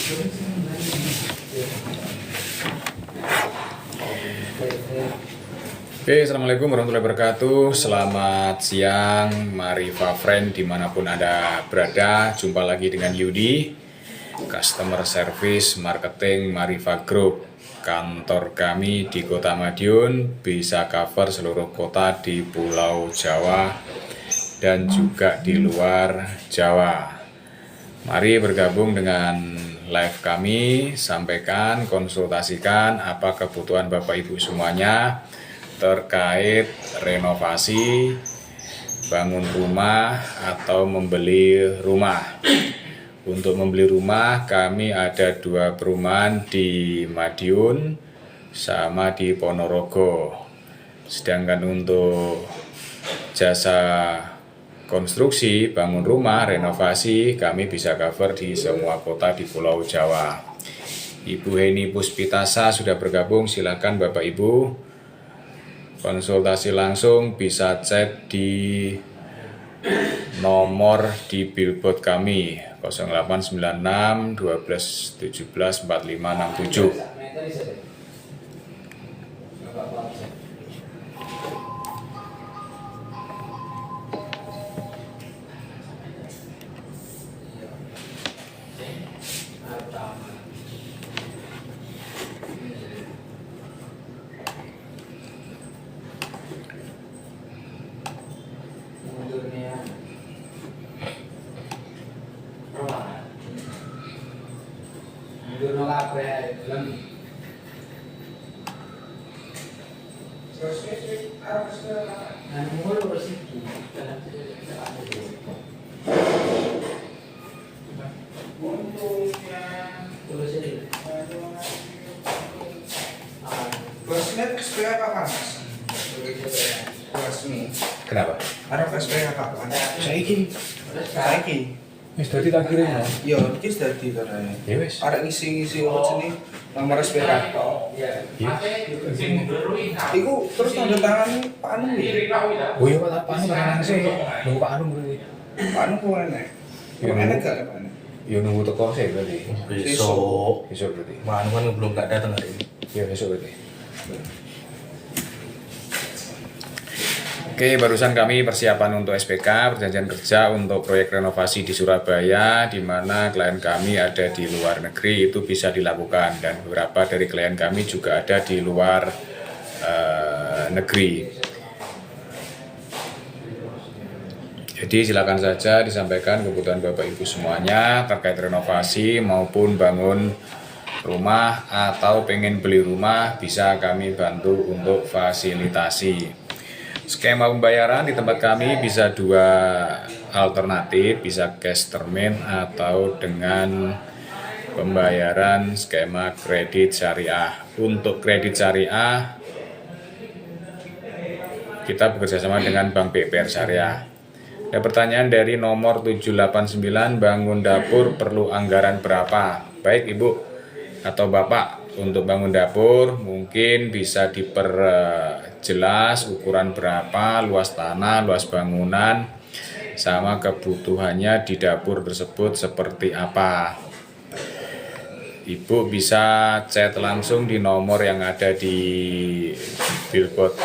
Oke, assalamualaikum warahmatullahi wabarakatuh. Selamat siang, Mariva Friend dimanapun Anda berada. Jumpa lagi dengan Yudi, Customer Service Marketing Mariva Group. Kantor kami di Kota Madiun, bisa cover seluruh kota di Pulau Jawa dan juga di luar Jawa. Mari bergabung dengan live kami, sampaikan, konsultasikan apa kebutuhan Bapak Ibu semuanya terkait renovasi, bangun rumah, atau membeli rumah. Untuk membeli rumah, kami ada 2 perumahan di Madiun sama di Ponorogo. Sedangkan untuk jasa konstruksi, bangun rumah, renovasi, kami bisa cover di semua kota di Pulau Jawa. Ibu Heni Puspitasa sudah bergabung, silakan Bapak Ibu. Konsultasi langsung bisa chat di nomor di billboard kami 0896 12 17 4567. SPA kapan mas? Resmi. Kenapa? Arep SPA kapan? Saiki. Saiki. Wis dadi tak kirim ya. Yo, iki wis dadi karane. Ya wis. Arek ngisi apa jenenge? Nomor SPA. Iku terus tanda tangan Pak Anu ya? Oh iya Pak Anu kan sih. Nunggu Pak Anu berarti. Pak Anu ku enek. Yo, Enek gak Pak Anu? Ya nunggu teko sih berarti. Besok. Besok berarti. Manu kan belum nggak datang hari ini. Ya besok berarti. Oke, barusan kami persiapan untuk SPK, perjanjian kerja untuk proyek renovasi di Surabaya, di mana klien kami ada di luar negeri, itu bisa dilakukan. Dan beberapa dari klien kami juga ada di luar negeri. Jadi silakan saja disampaikan kebutuhan Bapak Ibu semuanya terkait renovasi maupun bangun rumah atau pengen beli rumah, bisa kami bantu untuk fasilitasi. Skema pembayaran di tempat kami bisa 2 alternatif, bisa cash termin atau dengan pembayaran skema kredit syariah. Untuk kredit syariah, kita bekerjasama dengan Bank BPR Syariah. Ada pertanyaan dari nomor 789, bangun dapur perlu anggaran berapa? Baik Ibu atau Bapak, untuk bangun dapur mungkin bisa diperjelas ukuran berapa, luas tanah, luas bangunan, sama kebutuhannya di dapur tersebut seperti apa. Ibu bisa chat langsung di nomor yang ada di billboard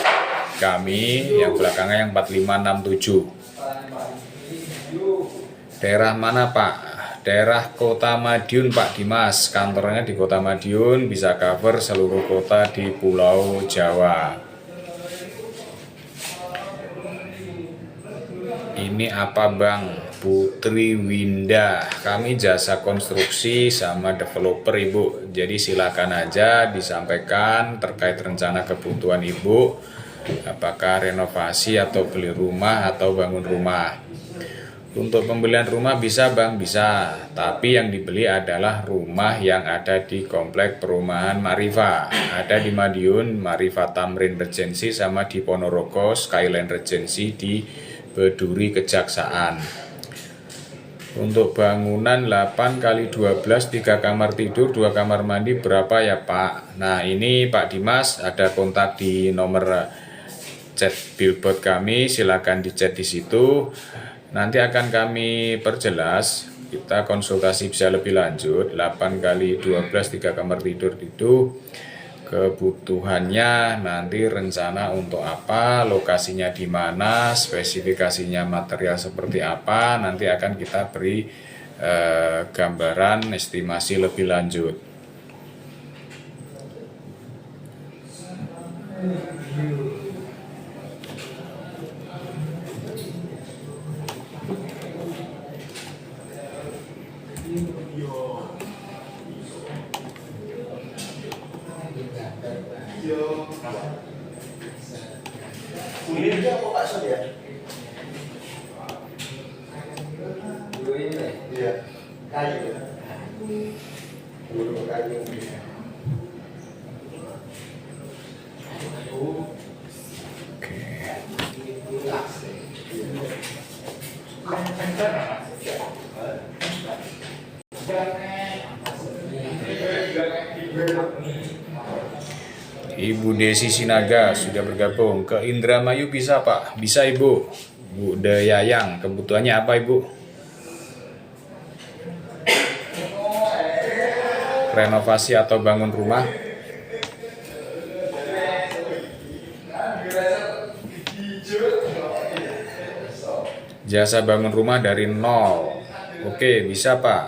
kami yang belakangnya yang 4567. Daerah mana Pak? Daerah Kota Madiun Pak Dimas, kantornya di Kota Madiun, bisa cover seluruh kota di Pulau Jawa. Ini apa Bang? Putri Winda, kami jasa konstruksi sama developer Ibu. Jadi silakan aja disampaikan terkait rencana kebutuhan Ibu, apakah renovasi atau beli rumah atau bangun rumah. Untuk pembelian rumah bisa Bang, bisa. Tapi yang dibeli adalah rumah yang ada di komplek perumahan Mariva. Ada di Madiun, Mariva Tamrin Regency, sama di Ponorogo, Skyline Regency di Beduri Kejaksaan. Untuk bangunan 8x12, 3 kamar tidur, 2 kamar mandi, berapa ya Pak? Nah ini Pak Dimas, ada kontak di nomor chat billboard kami, silakan di chat di situ. Nanti akan kami perjelas kita konsultasi bisa lebih lanjut. 8 kali 12 3 kamar tidur itu kebutuhannya nanti rencana untuk apa, lokasinya di mana, spesifikasinya material seperti apa, nanti akan kita beri gambaran estimasi lebih lanjut. Kulitnya apa Pak Sud ya? Iya, kayu ya. Kayu. Ibu Desi Sinaga sudah bergabung ke Indramayu, bisa Pak? Bisa Ibu. Bu Dayayang, kebutuhannya apa Ibu? Renovasi atau bangun rumah? Jasa bangun rumah dari nol. Oke, bisa Pak.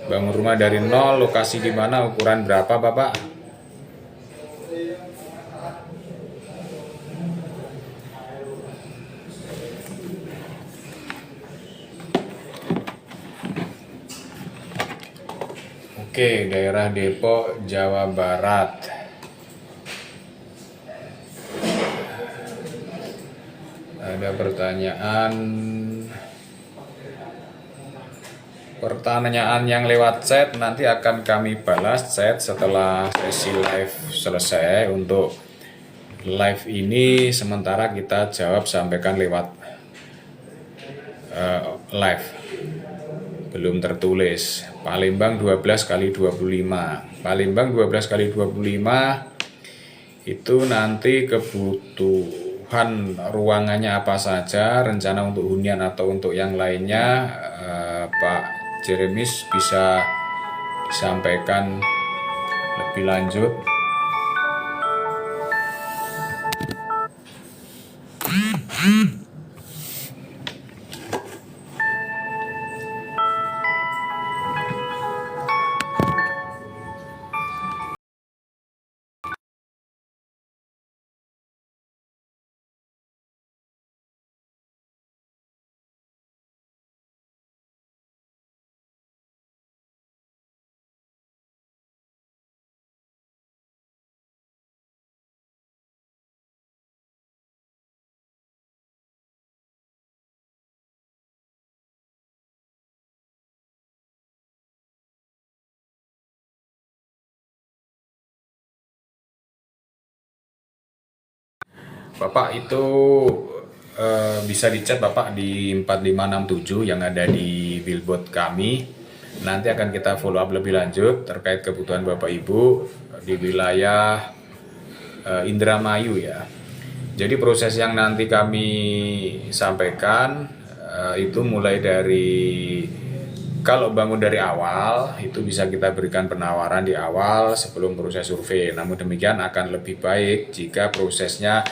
Bangun rumah dari nol, lokasi di mana, ukuran berapa Bapak? Oke, daerah Depok, Jawa Barat. Ada pertanyaan yang lewat chat, nanti akan kami balas chat setelah sesi live selesai. Untuk live ini sementara kita jawab sampaikan lewat live, belum tertulis. Palembang 12 kali 25. Palembang 12 kali 25 itu nanti kebutuhan ruangannya apa saja, rencana untuk hunian atau untuk yang lainnya, Pak Jeremis bisa disampaikan lebih lanjut. Bapak itu bisa dicat Bapak di 4567 yang ada di billboard kami. Nanti akan kita follow up lebih lanjut terkait kebutuhan Bapak Ibu di wilayah Indramayu ya. Jadi proses yang nanti kami sampaikan itu mulai dari, kalau bangun dari awal itu bisa kita berikan penawaran di awal sebelum proses survei. Namun demikian akan lebih baik jika prosesnya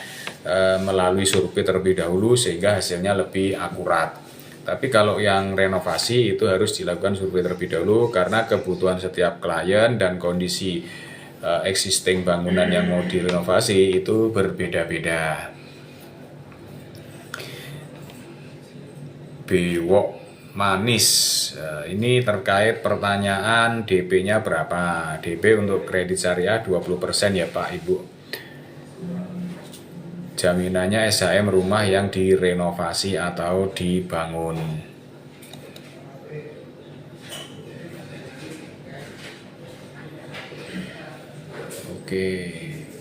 melalui survei terlebih dahulu sehingga hasilnya lebih akurat. Tapi kalau yang renovasi itu harus dilakukan survei terlebih dahulu karena kebutuhan setiap klien dan kondisi existing bangunan yang mau direnovasi itu berbeda-beda. Bewok Manis, ini terkait pertanyaan DP-nya berapa? DP untuk kredit syariah 20% ya Pak Ibu. Jaminannya SHM rumah yang direnovasi atau dibangun. Oke,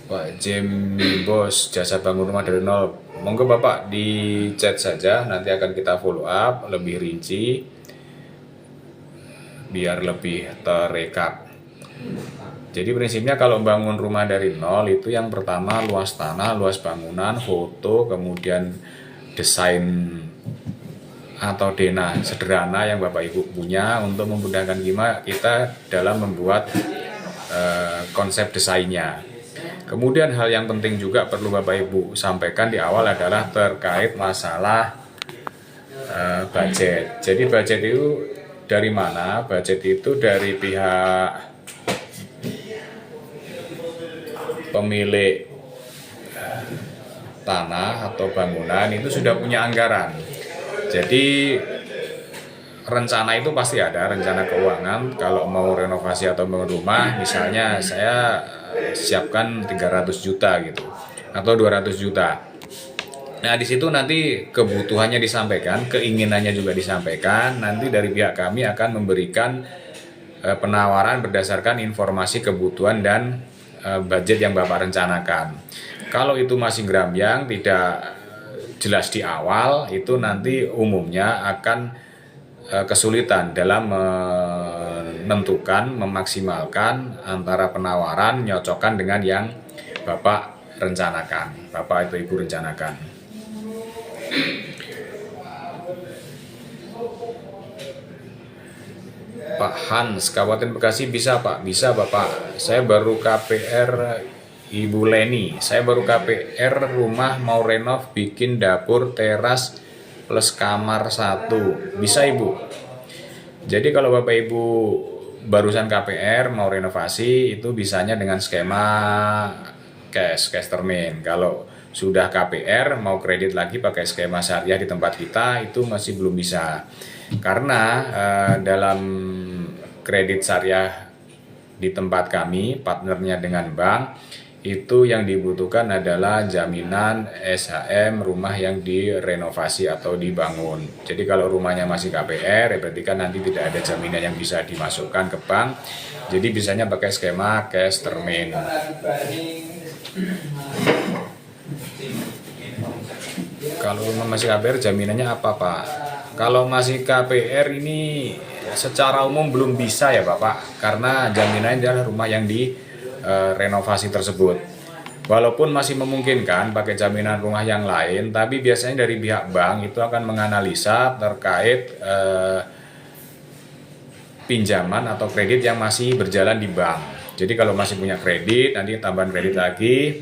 Pak Jamie Bos, jasa bangun rumah dari nol. Monggo Bapak di chat saja, nanti akan kita follow up lebih rinci biar lebih terekap. Jadi prinsipnya kalau bangun rumah dari nol itu yang pertama luas tanah, luas bangunan, foto, kemudian desain atau denah sederhana yang Bapak Ibu punya untuk memudahkan kita dalam membuat konsep desainnya. Kemudian hal yang penting juga perlu Bapak Ibu sampaikan di awal adalah terkait masalah budget. Jadi budget itu dari mana? Budget itu dari pihak pemilik tanah atau bangunan itu sudah punya anggaran. Jadi rencana itu pasti ada, rencana keuangan. Kalau mau renovasi atau bangun rumah, misalnya saya siapkan 300 juta gitu atau 200 juta. Nah, di situ nanti kebutuhannya disampaikan, keinginannya juga disampaikan. Nanti dari pihak kami akan memberikan penawaran berdasarkan informasi kebutuhan dan budget yang Bapak rencanakan. Kalau itu masih gerambyang, tidak jelas di awal, itu nanti umumnya akan kesulitan dalam menentukan, memaksimalkan antara penawaran nyocokkan dengan yang Bapak rencanakan, Bapak atau Ibu rencanakan. Pak Hans, Kabupaten Bekasi bisa Pak? Bisa Bapak. Saya baru KPR Ibu Leni. Saya baru KPR rumah mau renov, bikin dapur, teras, plus kamar 1. Bisa Ibu? Jadi kalau Bapak Ibu barusan KPR mau renovasi, itu bisanya dengan skema cash termin. Kalau sudah KPR mau kredit lagi pakai skema syariah di tempat kita, itu masih belum bisa. Karena dalam kredit syariah di tempat kami, partnernya dengan bank, itu yang dibutuhkan adalah jaminan SHM rumah yang direnovasi atau dibangun. Jadi kalau rumahnya masih KPR, ya berarti kan nanti tidak ada jaminan yang bisa dimasukkan ke bank. Jadi bisanya pakai skema cash termin. Kalau rumah masih KPR jaminannya apa Pak? Kalau masih KPR ini secara umum belum bisa ya Bapak, karena jaminannya adalah rumah yang renovasi tersebut. Walaupun masih memungkinkan pakai jaminan rumah yang lain, tapi biasanya dari pihak bank itu akan menganalisa terkait pinjaman atau kredit yang masih berjalan di bank. Jadi kalau masih punya kredit, nanti tambahan kredit lagi,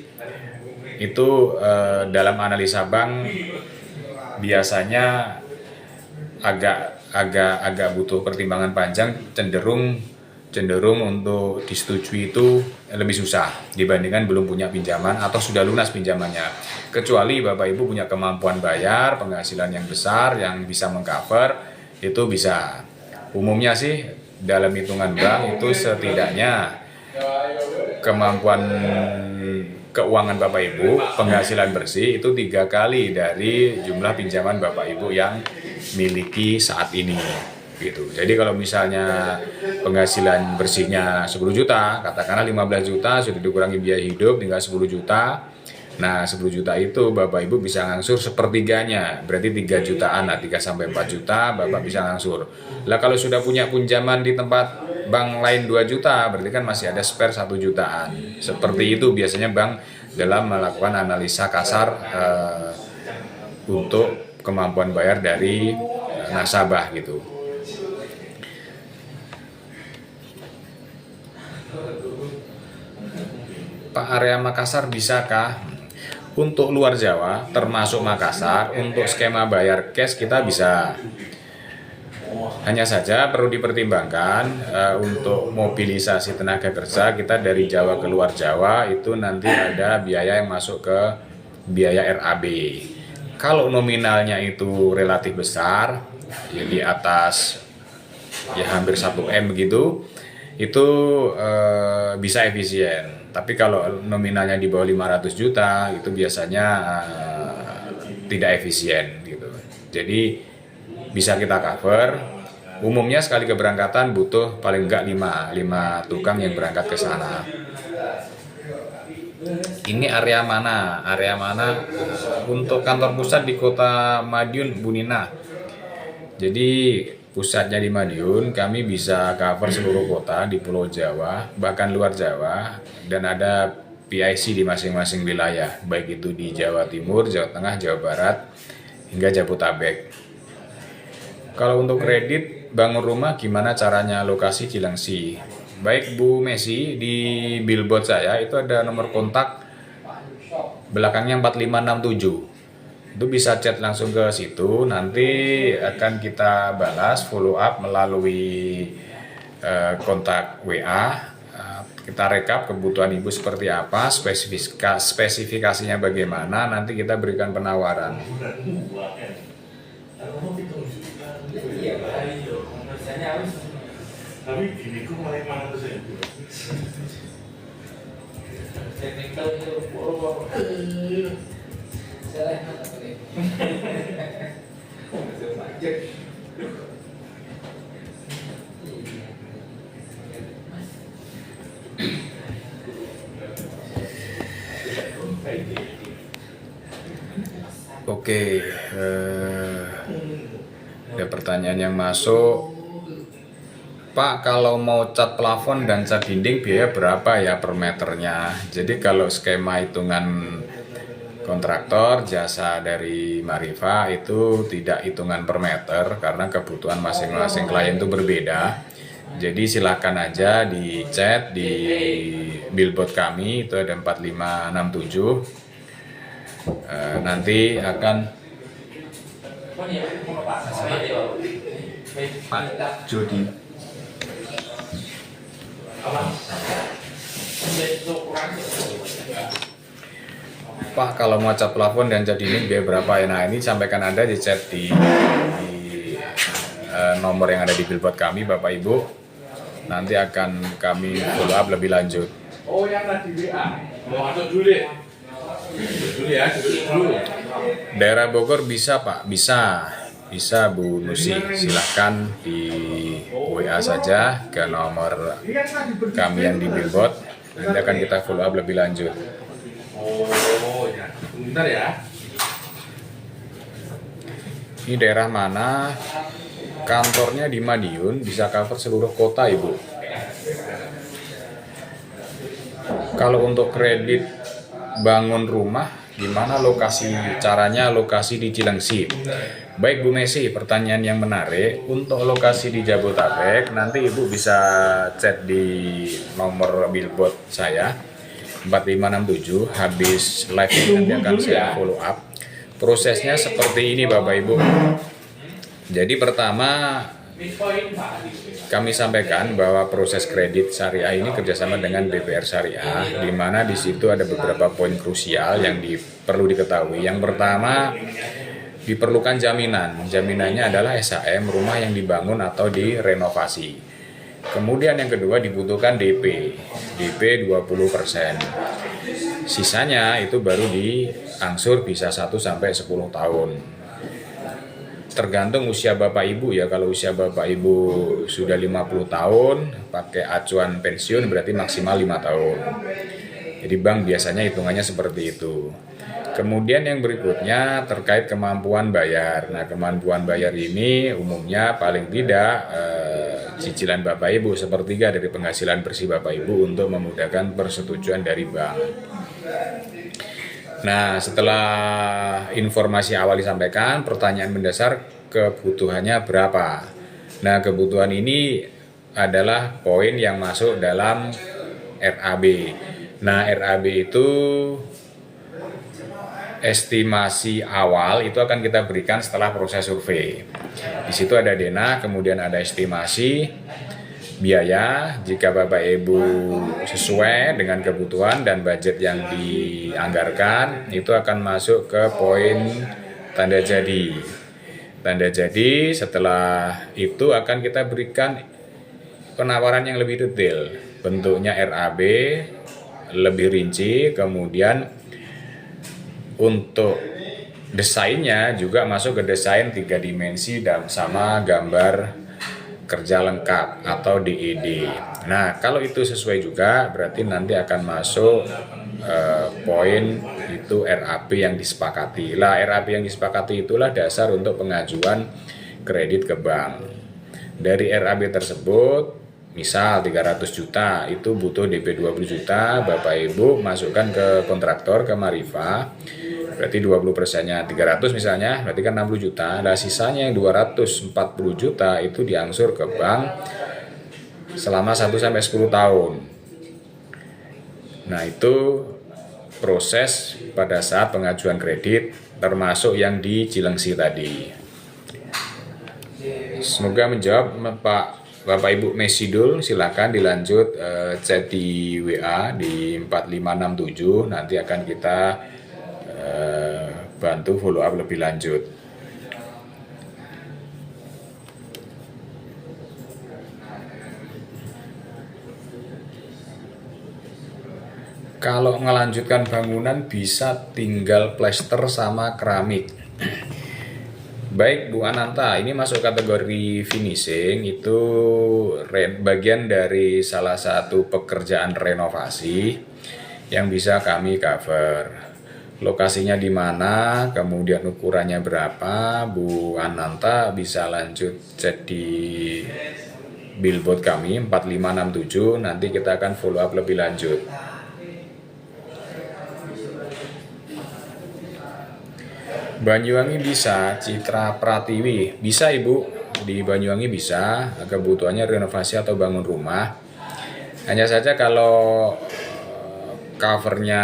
itu dalam analisa bank biasanya agak butuh pertimbangan panjang, cenderung untuk disetujui itu lebih susah dibandingkan belum punya pinjaman atau sudah lunas pinjamannya. Kecuali Bapak Ibu punya kemampuan bayar, penghasilan yang besar yang bisa mengcover, itu bisa. Umumnya sih dalam hitungan bank itu setidaknya kemampuan keuangan Bapak Ibu, penghasilan bersih itu 3 kali dari jumlah pinjaman Bapak Ibu yang miliki saat ini. Gitu. Jadi kalau misalnya penghasilan bersihnya 10 juta, katakanlah 15 juta sudah dikurangi biaya hidup tinggal 10 juta. Nah 10 juta itu Bapak Ibu bisa ngangsur sepertiganya, berarti 3 jutaan, 3 sampai 4 juta Bapak bisa ngangsur. Lah kalau sudah punya pinjaman di tempat bank lain 2 juta, berarti kan masih ada spare 1 jutaan. Seperti itu biasanya bank dalam melakukan analisa kasar untuk kemampuan bayar dari nasabah gitu. Pak, area Makassar bisakah? Untuk luar Jawa termasuk Makassar, untuk skema bayar cash kita bisa. Hanya saja perlu dipertimbangkan untuk mobilisasi tenaga kerja kita dari Jawa ke luar Jawa itu nanti ada biaya yang masuk ke biaya RAB. Kalau nominalnya itu relatif besar, ya di atas ya hampir 1M begitu, itu bisa efisien. Tapi kalau nominalnya di bawah 500 juta itu biasanya tidak efisien gitu. Jadi bisa kita cover. Umumnya sekali keberangkatan butuh paling enggak 5 tukang yang berangkat ke sana. Ini area mana? Area mana? Untuk kantor pusat di Kota Madiun, Bu Nina. Jadi pusatnya di Madiun, kami bisa cover seluruh kota di Pulau Jawa, bahkan luar Jawa, dan ada PIC di masing-masing wilayah, baik itu di Jawa Timur, Jawa Tengah, Jawa Barat, hingga Jabodetabek. Kalau untuk kredit bangun rumah gimana caranya, lokasi Cilengsi. Baik Bu Messi, di billboard saya itu ada nomor kontak belakangnya 4567. Itu bisa chat langsung ke situ, nanti akan kita balas follow up melalui kontak WA. Kita rekap kebutuhan ibu seperti apa, spesifikasinya bagaimana, nanti kita berikan penawaran. Tapi gini ku mulai mana tuh saya? Oke, ada pertanyaan yang masuk. Pak, kalau mau cat plafon dan cat dinding biaya berapa ya per meternya? Jadi kalau skema hitungan kontraktor jasa dari Mariva itu tidak hitungan per meter karena kebutuhan masing-masing klien itu berbeda. Jadi silakan aja di chat di billboard kami, itu ada 4567. Nanti akan Pak Jody. Pak, kalau mau cat plafon dan cat dinding biaya berapa ya? Nah, ini sampaikan Anda di chat di nomor yang ada di billboard kami, Bapak Ibu. Nanti akan kami follow up lebih lanjut. Oh, yang tadi WA. Mau masuk dulu deh. Dulu ya, dulu. Daerah Bogor bisa Pak, bisa Bu Nusi, silahkan di WA saja ke nomor kami yang di billboard, nanti akan kita follow up lebih lanjut. Oh ya, bentar ya. Ini daerah mana? Kantornya di Madiun, bisa cover seluruh kota Ibu. Kalau untuk kredit bangun rumah, gimana caranya lokasi di Cilengsi? Baik Bu Messi, pertanyaan yang menarik. Untuk lokasi di Jabodetabek, nanti Ibu bisa chat di nomor billboard saya 4567. Habis live ini nanti akan saya follow up. Prosesnya seperti ini Bapak Ibu. Jadi pertama kami sampaikan bahwa proses kredit syariah ini kerjasama dengan BPR Syariah, di mana di situ ada beberapa poin krusial yang perlu diketahui. Yang pertama, diperlukan jaminan. Jaminannya adalah SHM rumah yang dibangun atau direnovasi. Kemudian yang kedua dibutuhkan DP 20%. Sisanya itu baru diangsur bisa 1 sampai 10 tahun. Tergantung usia Bapak Ibu ya. Kalau usia Bapak Ibu sudah 50 tahun, pakai acuan pensiun berarti maksimal 5 tahun. Jadi bank biasanya hitungannya seperti itu. Kemudian yang berikutnya terkait kemampuan bayar. Nah, kemampuan bayar ini umumnya paling tidak cicilan Bapak Ibu sepertiga dari penghasilan bersih Bapak Ibu untuk memudahkan persetujuan dari bank. Nah, setelah informasi awal disampaikan, pertanyaan mendasar kebutuhannya berapa? Nah, kebutuhan ini adalah poin yang masuk dalam RAB. Nah, RAB itu estimasi awal itu akan kita berikan setelah proses survei. Di situ ada dena, kemudian ada estimasi biaya jika Bapak Ibu sesuai dengan kebutuhan dan budget yang dianggarkan, itu akan masuk ke poin tanda jadi. Tanda jadi setelah itu akan kita berikan penawaran yang lebih detail, bentuknya RAB lebih rinci, kemudian untuk desainnya juga masuk ke desain 3 dimensi dan sama gambar kerja lengkap atau DED. Nah, kalau itu sesuai juga berarti nanti akan masuk poin itu RAB yang disepakati. Lah, RAB yang disepakati itulah dasar untuk pengajuan kredit ke bank. Dari RAB tersebut, misal 300 juta itu butuh DP 20 juta, Bapak Ibu masukkan ke kontraktor, ke Mariva. Berarti 20%-nya 300 misalnya, berarti kan 60 juta. Nah, sisanya yang 240 juta itu diangsur ke bank selama 1 sampai 10 tahun. Nah, itu proses pada saat pengajuan kredit termasuk yang di Cilengsi tadi. Semoga menjawab Bapak Ibu Mesidul. Silakan dilanjut chat di WA di 4567, nanti akan kita bantu follow up lebih lanjut. Kalau melanjutkan bangunan bisa tinggal plester sama keramik. Baik Bu Ananta, ini masuk kategori finishing, itu bagian dari salah satu pekerjaan renovasi yang bisa kami cover. Lokasinya di mana, kemudian ukurannya berapa, Bu Ananta bisa lanjut cek di billboard kami 4567, nanti kita akan follow up lebih lanjut. Banyuwangi bisa, Citra Pratiwi bisa Ibu, di Banyuwangi bisa, kebutuhannya renovasi atau bangun rumah. Hanya saja kalau covernya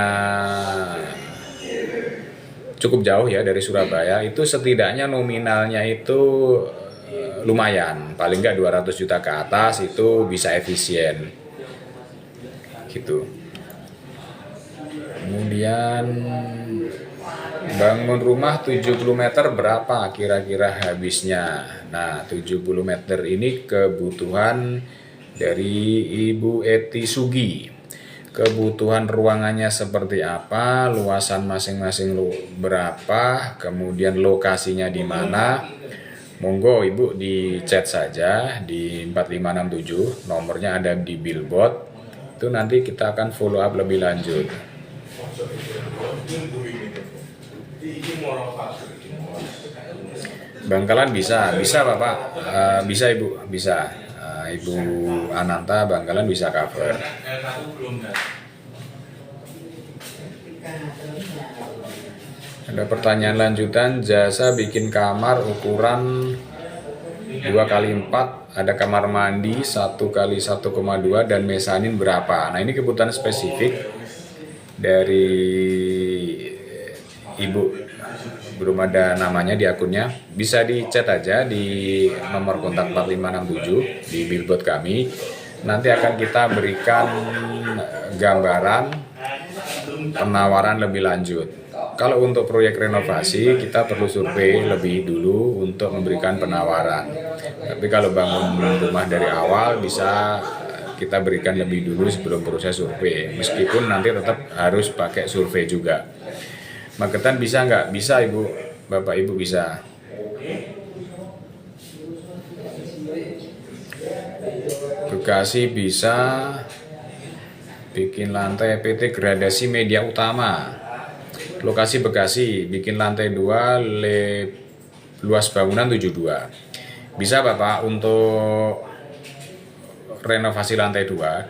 cukup jauh ya dari Surabaya, itu setidaknya nominalnya itu lumayan, paling nggak 200 juta ke atas itu bisa efisien gitu. Kemudian bangun rumah 70 meter berapa kira-kira habisnya? Nah, 70 meter ini kebutuhan dari Ibu Eti Sugi. Kebutuhan ruangannya seperti apa, luasan masing-masing berapa, kemudian lokasinya di mana. Monggo Ibu di chat saja di 4567, nomornya ada di billboard. Itu nanti kita akan follow up lebih lanjut. Bangkalan bisa Bapak, bisa Ibu, bisa. Ibu Ananta Bangkalan bisa cover. Ada pertanyaan lanjutan, jasa bikin kamar ukuran 2x4, ada kamar mandi 1x1,2 dan mesanin berapa? Nah, ini kebutuhan spesifik dari Ibu, belum ada namanya di akunnya, bisa di chat aja di nomor kontak 4567 di billboard kami. Nanti akan kita berikan gambaran penawaran lebih lanjut. Kalau untuk proyek renovasi kita perlu survei lebih dulu untuk memberikan penawaran. Tapi kalau bangun rumah dari awal bisa kita berikan lebih dulu sebelum proses survei. Meskipun nanti tetap harus pakai survei juga. Magetan bisa nggak? Bisa Ibu, Bapak Ibu bisa. Bekasi bisa, bikin lantai PT gradasi media utama. Lokasi Bekasi, bikin lantai 2, luas bangunan 72. Bisa Bapak untuk renovasi lantai 2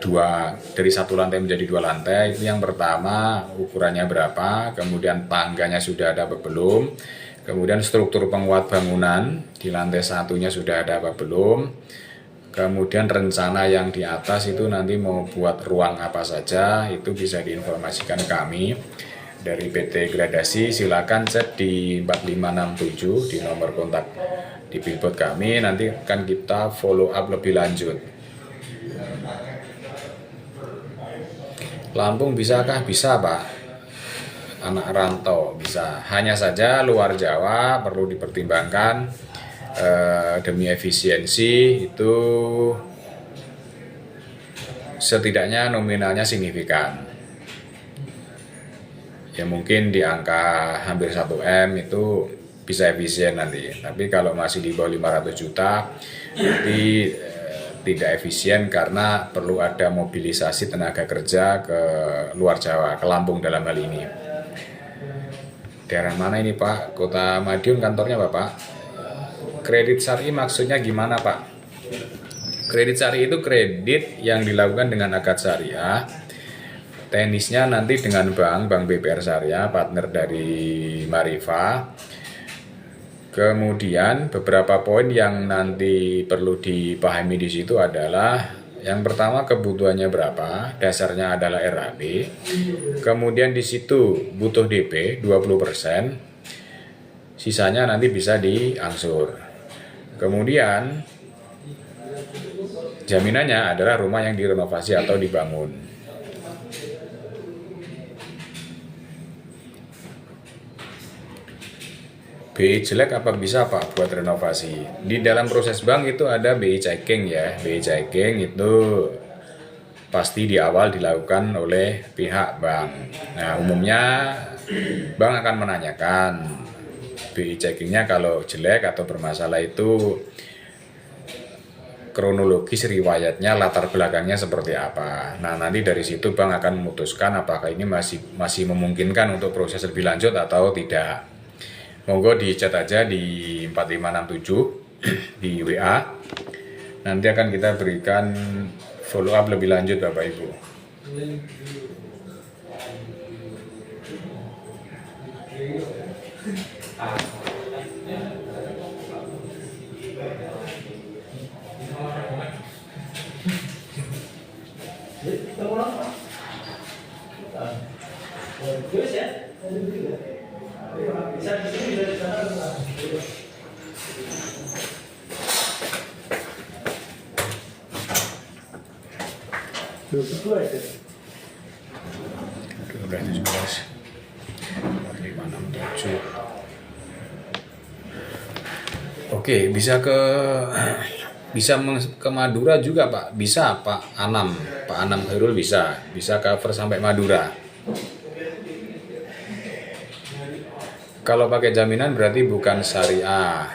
dari 1 lantai menjadi 2 lantai. Itu yang pertama, ukurannya berapa, kemudian tangganya sudah ada apa belum, kemudian struktur penguat bangunan di lantai 1-nya sudah ada apa belum, kemudian rencana yang di atas itu nanti mau buat ruang apa saja, itu bisa diinformasikan kami dari PT Gradasi. Silakan chat di 4567 di nomor kontak di billboard kami, nanti akan kita follow up lebih lanjut. Lampung bisakah? Bisa Pak, anak rantau bisa, hanya saja luar Jawa perlu dipertimbangkan demi efisiensi, itu setidaknya nominalnya signifikan ya, mungkin di angka hampir 1M itu bisa efisien nanti. Tapi kalau masih di bawah 500 juta nanti tidak efisien karena perlu ada mobilisasi tenaga kerja ke luar Jawa, ke Lampung dalam hal ini. Daerah mana ini Pak? Kota Madiun kantornya Bapak. Kredit syari maksudnya gimana Pak? Kredit syari itu kredit yang dilakukan dengan akad syariah teknisnya nanti dengan Bank BPR Syariah, partner dari Marifa. Kemudian beberapa poin yang nanti perlu dipahami di situ adalah yang pertama kebutuhannya berapa, dasarnya adalah RAB. Kemudian di situ butuh DP 20%, sisanya nanti bisa diangsur. Kemudian jaminannya adalah rumah yang direnovasi atau dibangun. BI jelek apa bisa Pak buat renovasi? Di dalam proses bank itu ada BI checking ya. BI checking itu pasti di awal dilakukan oleh pihak bank. Nah, umumnya bank akan menanyakan BI checkingnya kalau jelek atau bermasalah itu kronologis riwayatnya, latar belakangnya seperti apa. Nah, nanti dari situ bank akan memutuskan apakah ini masih memungkinkan untuk proses lebih lanjut atau tidak. Monggo di chat aja di 4567 di WA. Nanti akan kita berikan follow up lebih lanjut Bapak Ibu. Oke, bisa ke Madura juga Pak, bisa Pak Anam Khairul bisa cover sampai Madura. Kalau pakai jaminan berarti bukan syariah.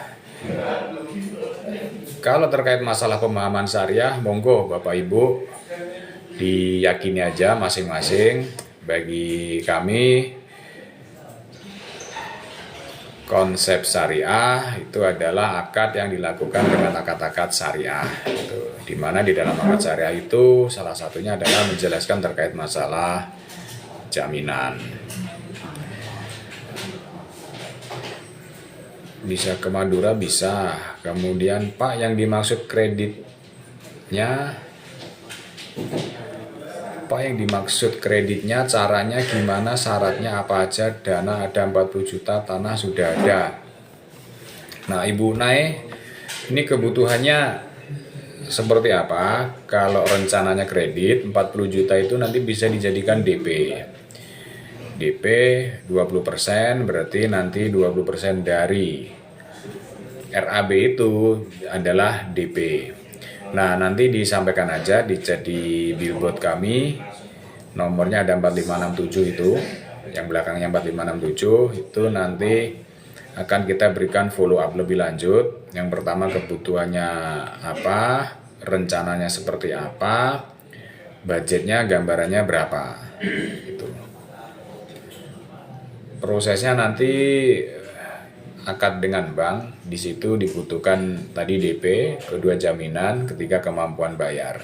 Kalau terkait masalah pemahaman syariah, monggo Bapak Ibu diyakini aja masing-masing. Bagi kami konsep syariah itu adalah akad yang dilakukan dengan akad-akad syariah. Di mana di dalam akad syariah itu salah satunya adalah menjelaskan terkait masalah jaminan. Bisa ke Madura bisa. Kemudian Pak yang dimaksud kreditnya, caranya gimana, syaratnya apa aja, dana ada 40 juta, tanah sudah ada. Nah Ibu Nae, ini kebutuhannya seperti apa? Kalau rencananya kredit 40 juta itu nanti bisa dijadikan DP 20%, berarti nanti 20% dari RAB itu adalah DP. Nah, nanti disampaikan aja di chat di billboard kami. Nomornya ada 4567 itu. Yang belakangnya 4567 itu nanti akan kita berikan follow up lebih lanjut. Yang pertama kebutuhannya apa, rencananya seperti apa, budgetnya, gambarannya berapa. Gitu. Prosesnya nanti akad dengan bank, di situ dibutuhkan tadi DP, kedua jaminan, ketiga kemampuan bayar.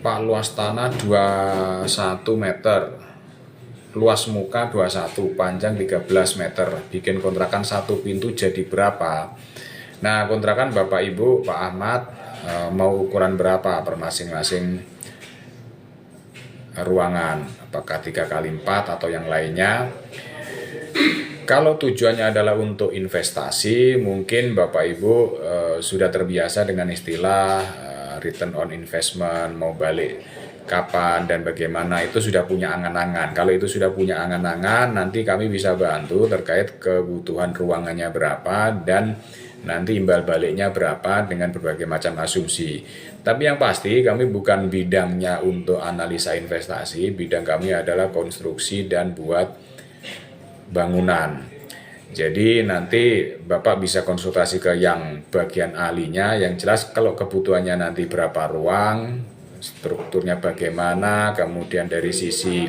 Pak, luas tanah 21 meter, luas muka 21, panjang 13 meter, bikin kontrakan satu pintu jadi berapa? Nah, kontrakan Bapak Ibu, Pak Ahmad, mau ukuran berapa per masing-masing ruangan, apakah 3x4 atau yang lainnya. Kalau tujuannya adalah untuk investasi, mungkin Bapak Ibu sudah terbiasa dengan istilah return on investment, mau balik kapan dan bagaimana, itu sudah punya angan-angan. Kalau itu sudah punya angan-angan, nanti kami bisa bantu terkait kebutuhan ruangannya berapa dan nanti imbal baliknya berapa dengan berbagai macam asumsi. Tapi yang pasti kami bukan bidangnya untuk analisa investasi, bidang kami adalah konstruksi dan buat bangunan. Jadi nanti Bapak bisa konsultasi ke yang bagian ahlinya, yang jelas kalau kebutuhannya nanti berapa ruang, strukturnya bagaimana, kemudian dari sisi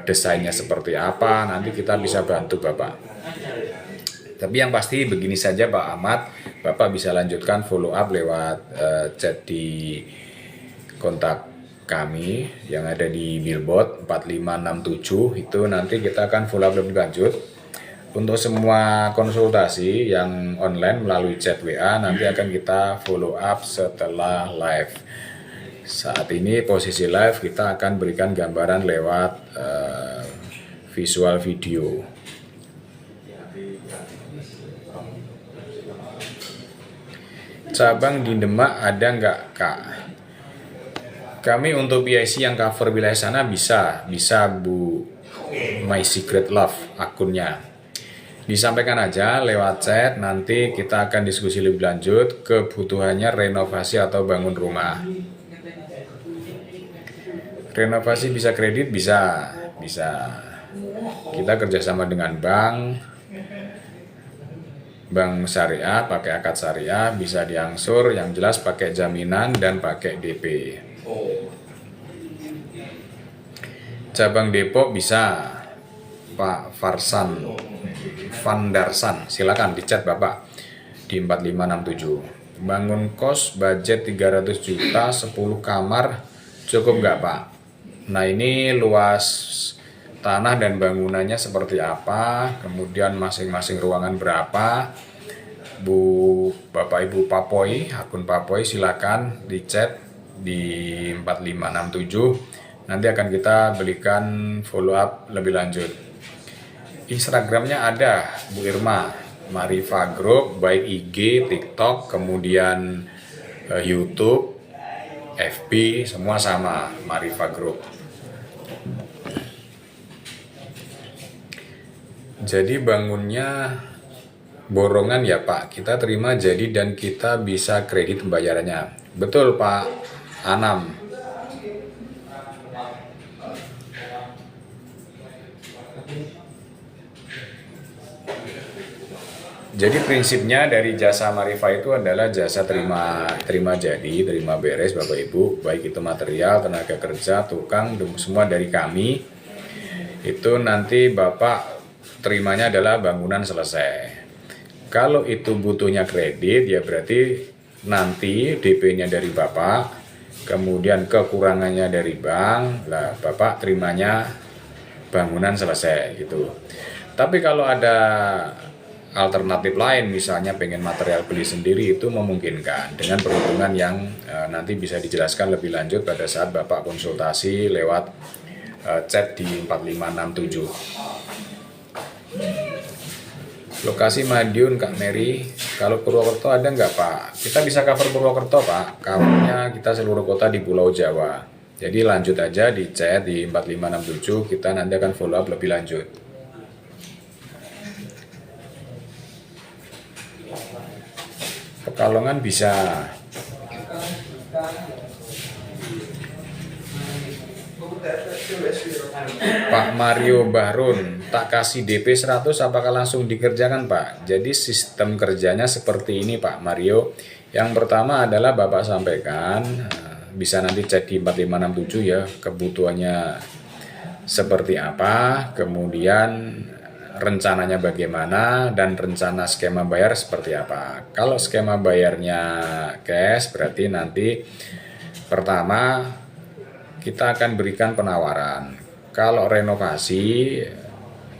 desainnya seperti apa, nanti kita bisa bantu Bapak. Tapi yang pasti begini saja Pak Ahmad, Bapak bisa lanjutkan follow up lewat chat di kontak kami yang ada di billboard 4567, itu nanti kita akan follow up lebih lanjut. Untuk semua konsultasi yang online melalui chat WA nanti akan kita follow up setelah live. Saat ini posisi live kita akan berikan gambaran lewat visual video. Cabang di Demak ada nggak Kak? Kami untuk PIC yang cover wilayah sana bisa Bu My Secret Love akunnya. Disampaikan aja lewat chat, nanti kita akan diskusi lebih lanjut kebutuhannya renovasi atau bangun rumah. Renovasi bisa kredit, bisa. Kita kerjasama dengan bank syariah, pakai akad syariah, bisa diangsur, yang jelas pakai jaminan dan pakai DP. Cabang Depok bisa Pak Vandarsan, silakan di chat Bapak di 4567. Bangun kos budget 300 juta 10 kamar cukup nggak Pak? Nah ini luas tanah dan bangunannya seperti apa, kemudian masing-masing ruangan berapa. Bapak Ibu Papoi, akun Papoi silakan di chat di 4567. Nanti akan kita berikan follow up lebih lanjut. Instagramnya ada Bu Irma, Marifa Group, baik IG, TikTok, kemudian YouTube, FB, semua sama Marifa Group. Jadi bangunnya borongan ya Pak, kita terima jadi dan kita bisa kredit pembayarannya. Betul Pak Anam. Jadi prinsipnya dari jasa Marifa itu adalah jasa terima jadi, terima beres Bapak Ibu, baik itu material, tenaga kerja, tukang, semua dari kami. Itu nanti Bapak terimanya adalah bangunan selesai. Kalau itu butuhnya kredit ya berarti nanti DP-nya dari Bapak, kemudian kekurangannya dari bank, lah Bapak terimanya bangunan selesai gitu. Tapi kalau ada alternatif lain, misalnya pengen material beli sendiri, itu memungkinkan dengan perhitungan yang nanti bisa dijelaskan lebih lanjut pada saat Bapak konsultasi lewat chat di 4567. Lokasi Madiun Kak Mary, kalau Purwokerto ada nggak Pak? Kita bisa cover Purwokerto Pak, covernya kita seluruh kota di Pulau Jawa. Jadi lanjut aja di chat di 4567, kita nanti akan follow up lebih lanjut. Pekalongan bisa. Pak Mario Bahrun, tak kasih DP 100 apakah langsung dikerjakan Pak? Jadi sistem kerjanya seperti ini Pak Mario. Yang pertama adalah Bapak sampaikan, bisa nanti cek di 4567 ya, kebutuhannya seperti apa, kemudian rencananya bagaimana, dan rencana skema bayar seperti apa. Kalau skema bayarnya cash berarti nanti pertama kita akan berikan penawaran. Kalau renovasi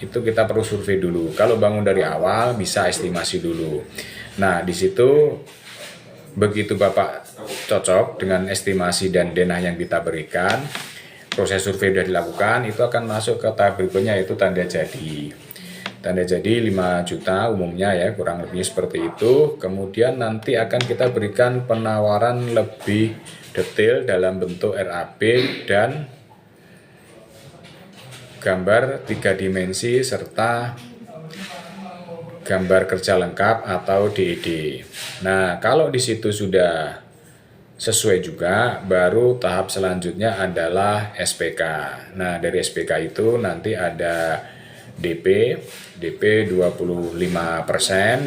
itu kita perlu survei dulu. Kalau bangun dari awal bisa estimasi dulu. Nah di situ begitu Bapak cocok dengan estimasi dan denah yang kita berikan, proses survei sudah dilakukan, itu akan masuk ke tahap berikutnya yaitu tanda jadi. Tanda jadi 5 juta umumnya ya, kurang lebih seperti itu. Kemudian nanti akan kita berikan penawaran lebih detail dalam bentuk RAB dan gambar 3 dimensi serta gambar kerja lengkap atau DED. Nah, kalau di situ sudah sesuai juga, baru tahap selanjutnya adalah SPK. Nah, dari SPK itu nanti ada DP 25%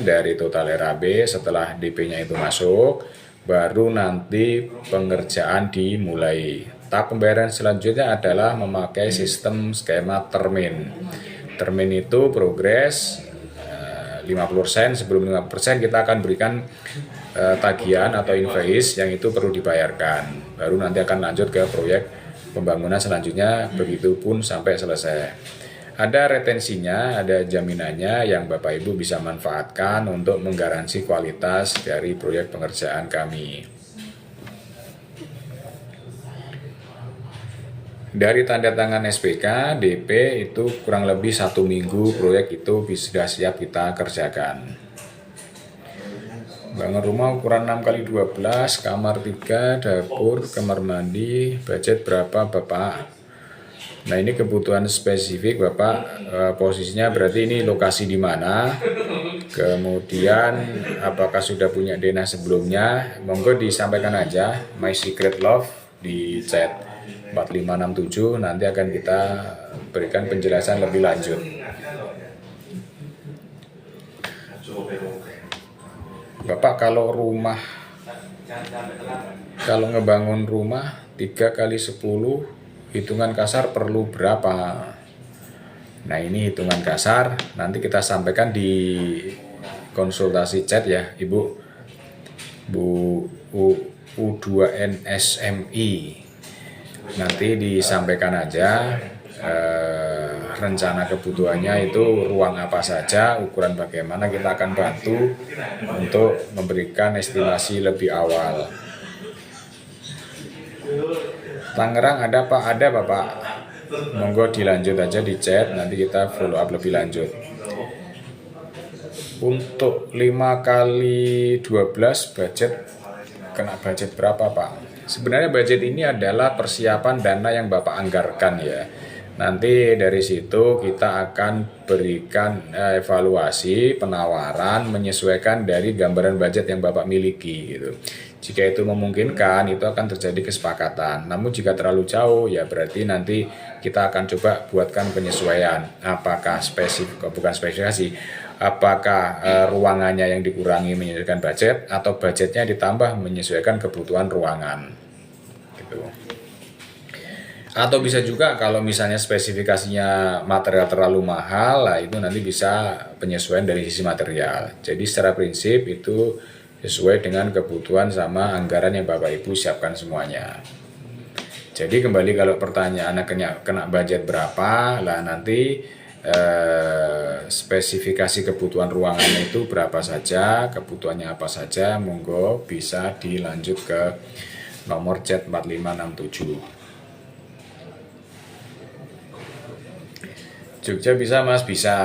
dari total RAB. Setelah DP-nya itu masuk, baru nanti pengerjaan dimulai. Tahap pembayaran selanjutnya adalah memakai sistem skema termin. Termin itu progres 50%. Sebelum 50% kita akan berikan tagihan atau invoice yang itu perlu dibayarkan. Baru nanti akan lanjut ke proyek pembangunan selanjutnya, begitu pun sampai selesai. Ada retensinya, ada jaminannya yang Bapak Ibu bisa manfaatkan untuk menggaransi kualitas dari proyek pengerjaan kami. Dari tanda tangan SPK, DP itu kurang lebih 1 minggu proyek itu sudah siap kita kerjakan. Bangun rumah ukuran 6x12, kamar 3, dapur, kamar mandi, budget berapa Bapak? Nah ini kebutuhan spesifik Bapak, posisinya berarti ini lokasi di mana, kemudian apakah sudah punya denah sebelumnya, monggo disampaikan aja, My Secret Love di chat 4567, nanti akan kita berikan penjelasan lebih lanjut. Bapak kalau ngebangun rumah 3x10 hitungan kasar perlu berapa? Nah ini hitungan kasar nanti kita sampaikan di konsultasi chat ya Ibu U2NSMI, nanti disampaikan aja rencana kebutuhannya itu ruang apa saja, ukuran bagaimana, kita akan bantu untuk memberikan estimasi lebih awal. Tangerang ada Pak? Ada Bapak. Monggo dilanjut aja di chat, nanti kita follow up lebih lanjut. Untuk 5x12 kena budget berapa Pak? Sebenarnya budget ini adalah persiapan dana yang Bapak anggarkan ya. Nanti dari situ kita akan berikan evaluasi, penawaran menyesuaikan dari gambaran budget yang Bapak miliki gitu. Jika itu memungkinkan, itu akan terjadi kesepakatan. Namun jika terlalu jauh, ya berarti nanti kita akan coba buatkan penyesuaian. Apakah apakah ruangannya yang dikurangi menyesuaikan budget, atau budgetnya ditambah menyesuaikan kebutuhan ruangan. Gitu. Atau bisa juga kalau misalnya spesifikasinya material terlalu mahal, lah itu nanti bisa penyesuaian dari sisi material. Jadi secara prinsip itu sesuai dengan kebutuhan sama anggaran yang Bapak Ibu siapkan semuanya. Jadi kembali kalau pertanyaannya kena budget berapa, lah nanti spesifikasi kebutuhan ruangannya itu berapa saja, kebutuhannya apa saja, monggo bisa dilanjut ke nomor chat 4567. Jogja bisa Mas? Bisa.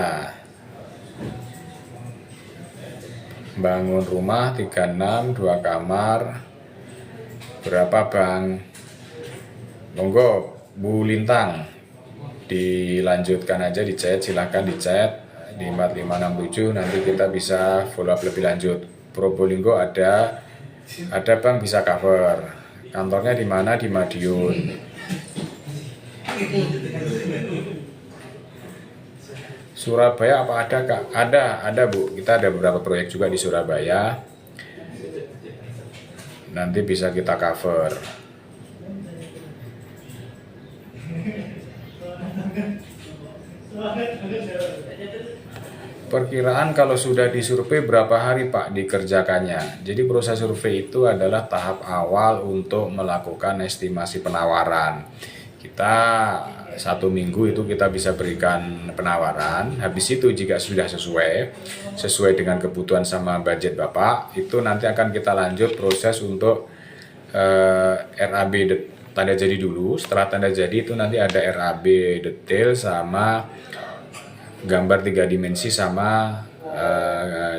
Bangun rumah 36, 2 kamar, berapa Bang? Monggo Bu Lintang dilanjutkan aja di chat, silahkan di chat di 4567, nanti kita bisa follow up lebih lanjut. Probolinggo ada Bang, bisa cover. Kantornya di mana? Di Madiun. Surabaya apa ada Kak? Ada Bu, kita ada beberapa proyek juga di Surabaya, nanti bisa kita cover. Perkiraan kalau sudah disurvei berapa hari Pak dikerjakannya? Jadi proses survei itu adalah tahap awal untuk melakukan estimasi penawaran. Kita 1 minggu itu kita bisa berikan penawaran. Habis itu jika sudah sesuai dengan kebutuhan sama budget Bapak, itu nanti akan kita lanjut proses untuk RAB tanda jadi dulu. Setelah tanda jadi itu nanti ada RAB detail sama gambar 3 dimensi sama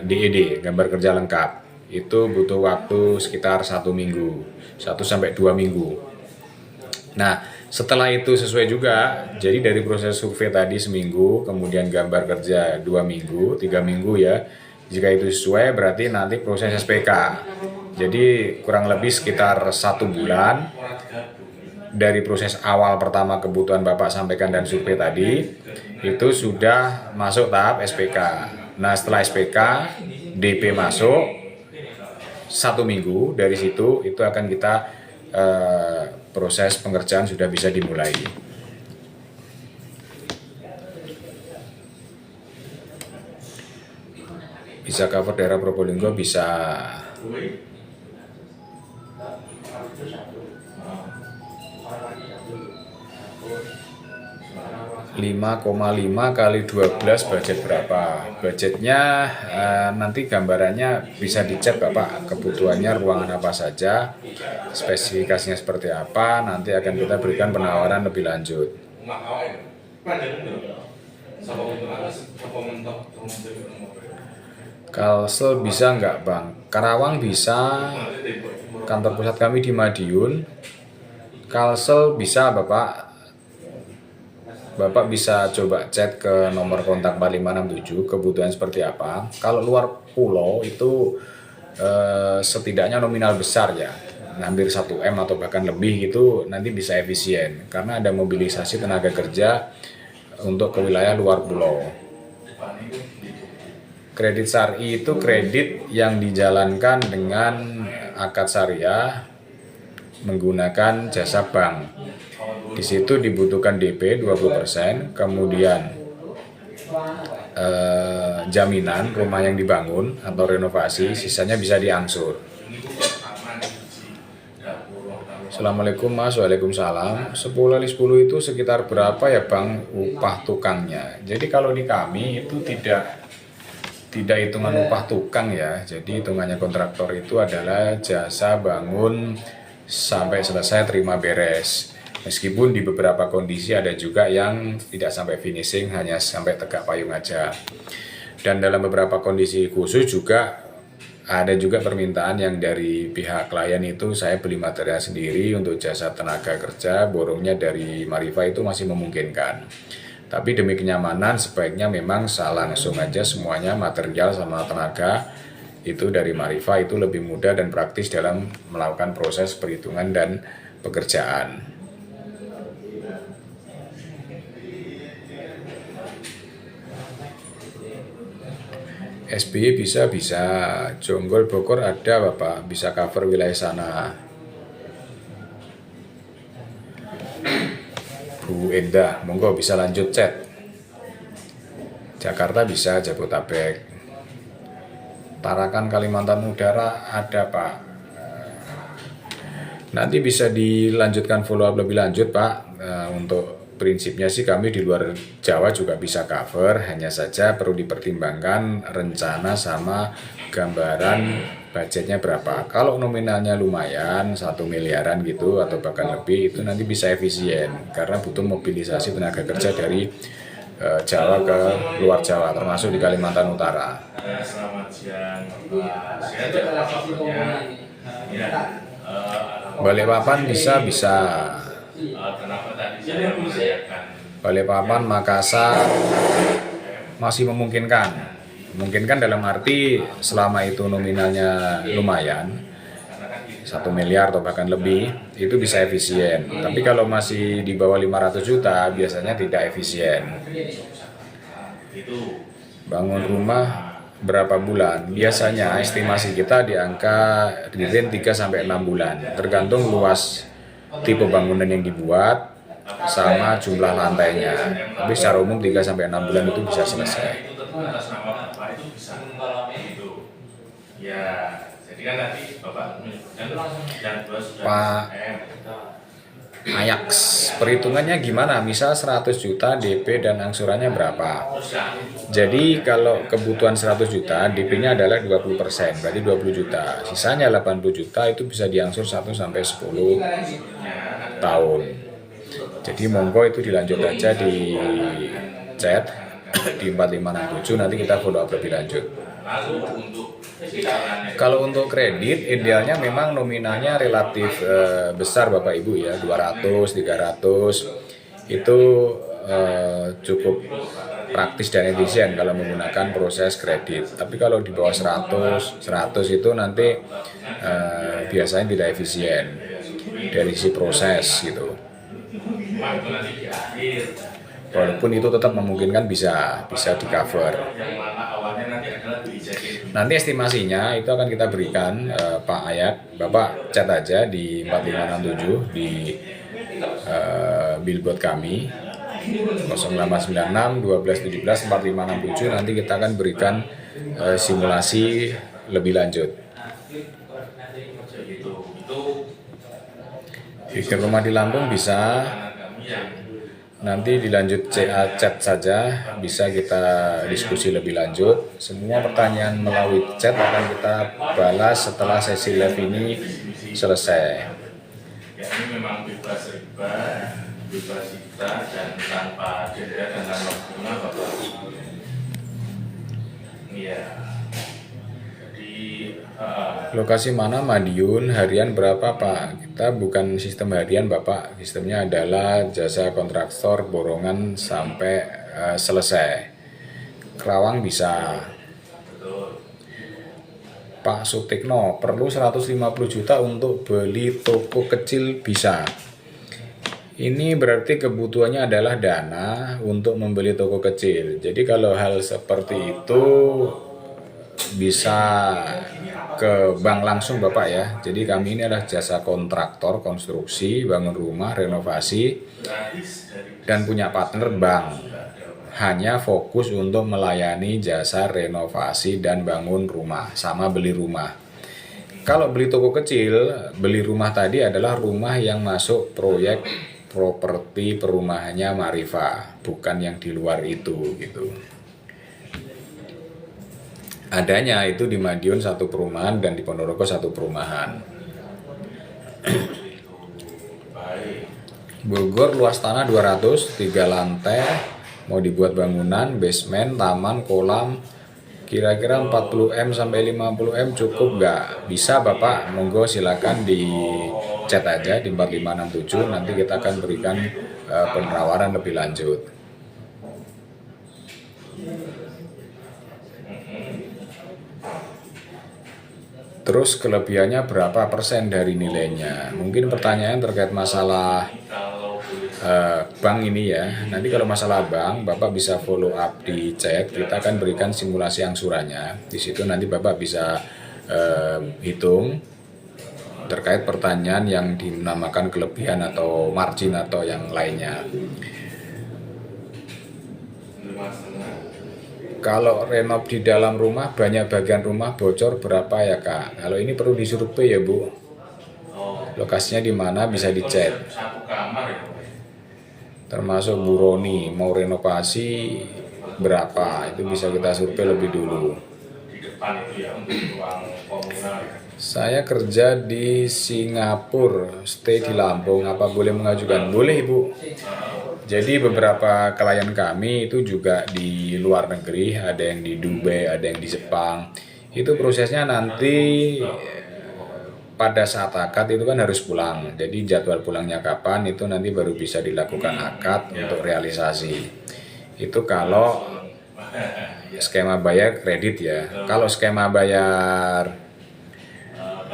DED, gambar kerja lengkap. Itu butuh waktu sekitar 1 minggu, 1-2 minggu. Nah, setelah itu sesuai juga, jadi dari proses survei tadi seminggu, kemudian gambar kerja 2 minggu, 3 minggu ya. Jika itu sesuai berarti nanti proses SPK. Jadi kurang lebih sekitar 1 bulan dari proses awal pertama kebutuhan Bapak sampaikan dan survei tadi, itu sudah masuk tahap SPK. Nah setelah SPK, DP masuk 1 minggu, dari situ itu akan kita proses pengerjaan sudah bisa dimulai. bisa cover daerah Probolinggo bisa 5,5 kali 12 budget berapa? Budgetnya nanti gambarannya bisa dicek Bapak, kebutuhannya ruangan apa saja, spesifikasinya seperti apa, nanti akan kita berikan penawaran lebih lanjut. Kalsel bisa nggak Bang? Karawang bisa, kantor pusat kami di Madiun. Kalsel bisa Bapak. Bapak bisa coba chat ke nomor kontak 4567 kebutuhan seperti apa. Kalau luar pulau itu setidaknya nominal besar ya, hampir 1M atau bahkan lebih itu nanti bisa efisien karena ada mobilisasi tenaga kerja untuk ke wilayah luar pulau. Kredit syari itu kredit yang dijalankan dengan akad syariah menggunakan jasa bank. Di situ dibutuhkan DP 20%, kemudian jaminan rumah yang dibangun atau renovasi, sisanya bisa diangsur. Assalamualaikum Mas, waalaikumsalam. 10 kali 10 itu sekitar berapa ya Bang upah tukangnya? Jadi kalau di kami itu tidak hitungan upah tukang ya. Jadi hitungannya kontraktor itu adalah jasa bangun sampai selesai terima beres. Meskipun di beberapa kondisi ada juga yang tidak sampai finishing, hanya sampai tegak payung aja. Dan dalam beberapa kondisi khusus juga ada juga permintaan yang dari pihak klien itu saya beli material sendiri untuk jasa tenaga kerja, borongnya dari Mariva itu masih memungkinkan. Tapi demi kenyamanan sebaiknya memang langsung aja semuanya material sama tenaga itu dari Mariva itu lebih mudah dan praktis dalam melakukan proses perhitungan dan pekerjaan. SBY bisa, Jonggol Bogor ada Bapak, bisa cover wilayah sana. Bu Endah, monggo bisa lanjut chat. Jakarta bisa, Jabodetabek. Tarakan Kalimantan Utara ada Pak. Nanti bisa dilanjutkan follow up lebih lanjut Pak. Untuk prinsipnya sih kami di luar Jawa juga bisa cover, hanya saja perlu dipertimbangkan rencana sama gambaran budgetnya berapa. Kalau nominalnya lumayan 1 miliaran gitu atau bahkan lebih itu nanti bisa efisien karena butuh mobilisasi tenaga kerja dari Jawa ke luar Jawa termasuk di Kalimantan Utara. Selamat siang. Saya Balikpapan bisa. Kenapa tadi saya menanyakan Balikpapan, Makassar masih memungkinkan. Memungkinkan dalam arti selama itu nominalnya lumayan 1 miliar atau bahkan lebih itu bisa efisien. Tapi kalau masih di bawah 500 juta biasanya tidak efisien. Bangun rumah berapa bulan? Biasanya estimasi kita di angka di range 3-6 bulan tergantung luas tipe bangunan yang dibuat sama jumlah lantainya. Tapi secara umum 3-6 bulan itu bisa selesai. atas nama Bapak itu bisa gitu. Ya, jadi kan nanti Bapak dan dua sudah Pak Ayax, perhitungannya gimana? Misal 100 juta DP dan angsurannya berapa? Jadi kalau kebutuhan 100 juta, DP-nya adalah 20%, berarti 20 juta. Sisanya 80 juta itu bisa diangsur 1-10 tahun. Jadi monggo itu dilanjut aja di chat di 4567, nanti kita follow up lebih lanjut. Kalau untuk kredit idealnya memang nominalnya relatif besar Bapak Ibu ya, 200-300 itu cukup praktis dan efisien kalau menggunakan proses kredit. Tapi kalau di bawah 100 itu nanti biasanya tidak efisien dari sisi proses gitu. Walaupun itu tetap memungkinkan bisa di cover. Nanti estimasinya itu akan kita berikan Pak Ayat, Bapak chat aja di 4567 di billboard kami 0896 1217 4567, nanti kita akan berikan simulasi lebih lanjut. Itu Bikin rumah di Lampung bisa, kami yang nanti dilanjut CA chat saja, bisa kita diskusi lebih lanjut. Semua pertanyaan melalui chat akan kita balas setelah sesi live ini selesai. ya ini memang bebas riba, bebas cita dan tanpa denda dan tanpa bunga Bapak. Iya. Jadi Lokasi mana Madiun, harian berapa Pak? Kita bukan sistem harian Bapak, sistemnya adalah jasa kontraktor borongan sampai selesai. Kerawang bisa. betul. Pak Sutikno, perlu 150 juta untuk beli toko kecil bisa. Ini berarti kebutuhannya adalah dana untuk membeli toko kecil. Jadi kalau hal seperti itu bisa ke bank langsung Bapak ya. Jadi kami ini adalah jasa kontraktor, konstruksi, bangun rumah, renovasi, dan punya partner bank. Hanya fokus untuk melayani jasa renovasi dan bangun rumah, sama beli rumah. Kalau beli toko kecil, beli rumah tadi adalah rumah yang masuk proyek properti perumahannya Marifa, bukan yang di luar itu gitu. Adanya itu di Madiun satu perumahan dan di Ponorogo satu perumahan. Bogor luas tanah 200, 3 lantai, mau dibuat bangunan, basement, taman, kolam, kira-kira 40 M sampai 50 M cukup nggak? Bisa Bapak, monggo silakan di chat aja di 4567, nanti kita akan berikan penawaran lebih lanjut. Terus kelebihannya berapa persen dari nilainya? Mungkin pertanyaan terkait masalah bank ini ya. Nanti kalau masalah bank, Bapak bisa follow up di chat. Kita akan berikan simulasi angsurannya. Di situ nanti Bapak bisa hitung terkait pertanyaan yang dinamakan kelebihan atau margin atau yang lainnya. Kalau renov di dalam rumah, banyak bagian rumah bocor berapa ya Kak? Kalau ini perlu disurvei ya Bu. Lokasinya di mana bisa dicek. Satu kamar ya. Termasuk Bu Roni mau renovasi berapa? Itu bisa kita survei lebih dulu. Di depan itu ya untuk ruang komunal ya. Saya kerja di Singapura, stay di Lampung. Apa boleh mengajukan? Boleh Ibu. Jadi beberapa klien kami itu juga di luar negeri, ada yang di Dubai, ada yang di Jepang. Itu prosesnya nanti pada saat akad itu kan harus pulang. Jadi jadwal pulangnya kapan itu nanti baru bisa dilakukan akad untuk realisasi. Itu kalau skema bayar kredit ya. Kalau skema bayar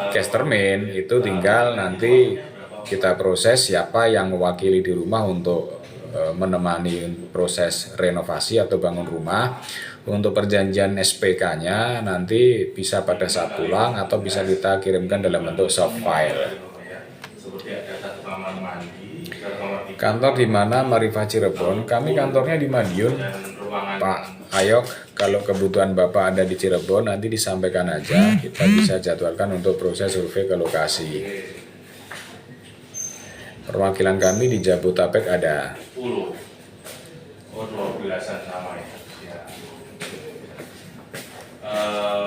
cash termin itu tinggal nanti kita proses siapa yang mewakili di rumah untuk menemani proses renovasi atau bangun rumah. Untuk perjanjian SPK-nya nanti bisa pada saat pulang atau bisa kita kirimkan dalam bentuk soft file. Seperti ada satu kamar mandi, Kantor di mana? Marifa Cirebon. Kami kantornya di Madiun. Pak Ayok, kalau kebutuhan Bapak ada di Cirebon nanti disampaikan aja. Kita bisa jadwalkan untuk proses survei ke lokasi. Perwakilan kami di Jabodetabek ada. 10. Oh 12-an sama ya.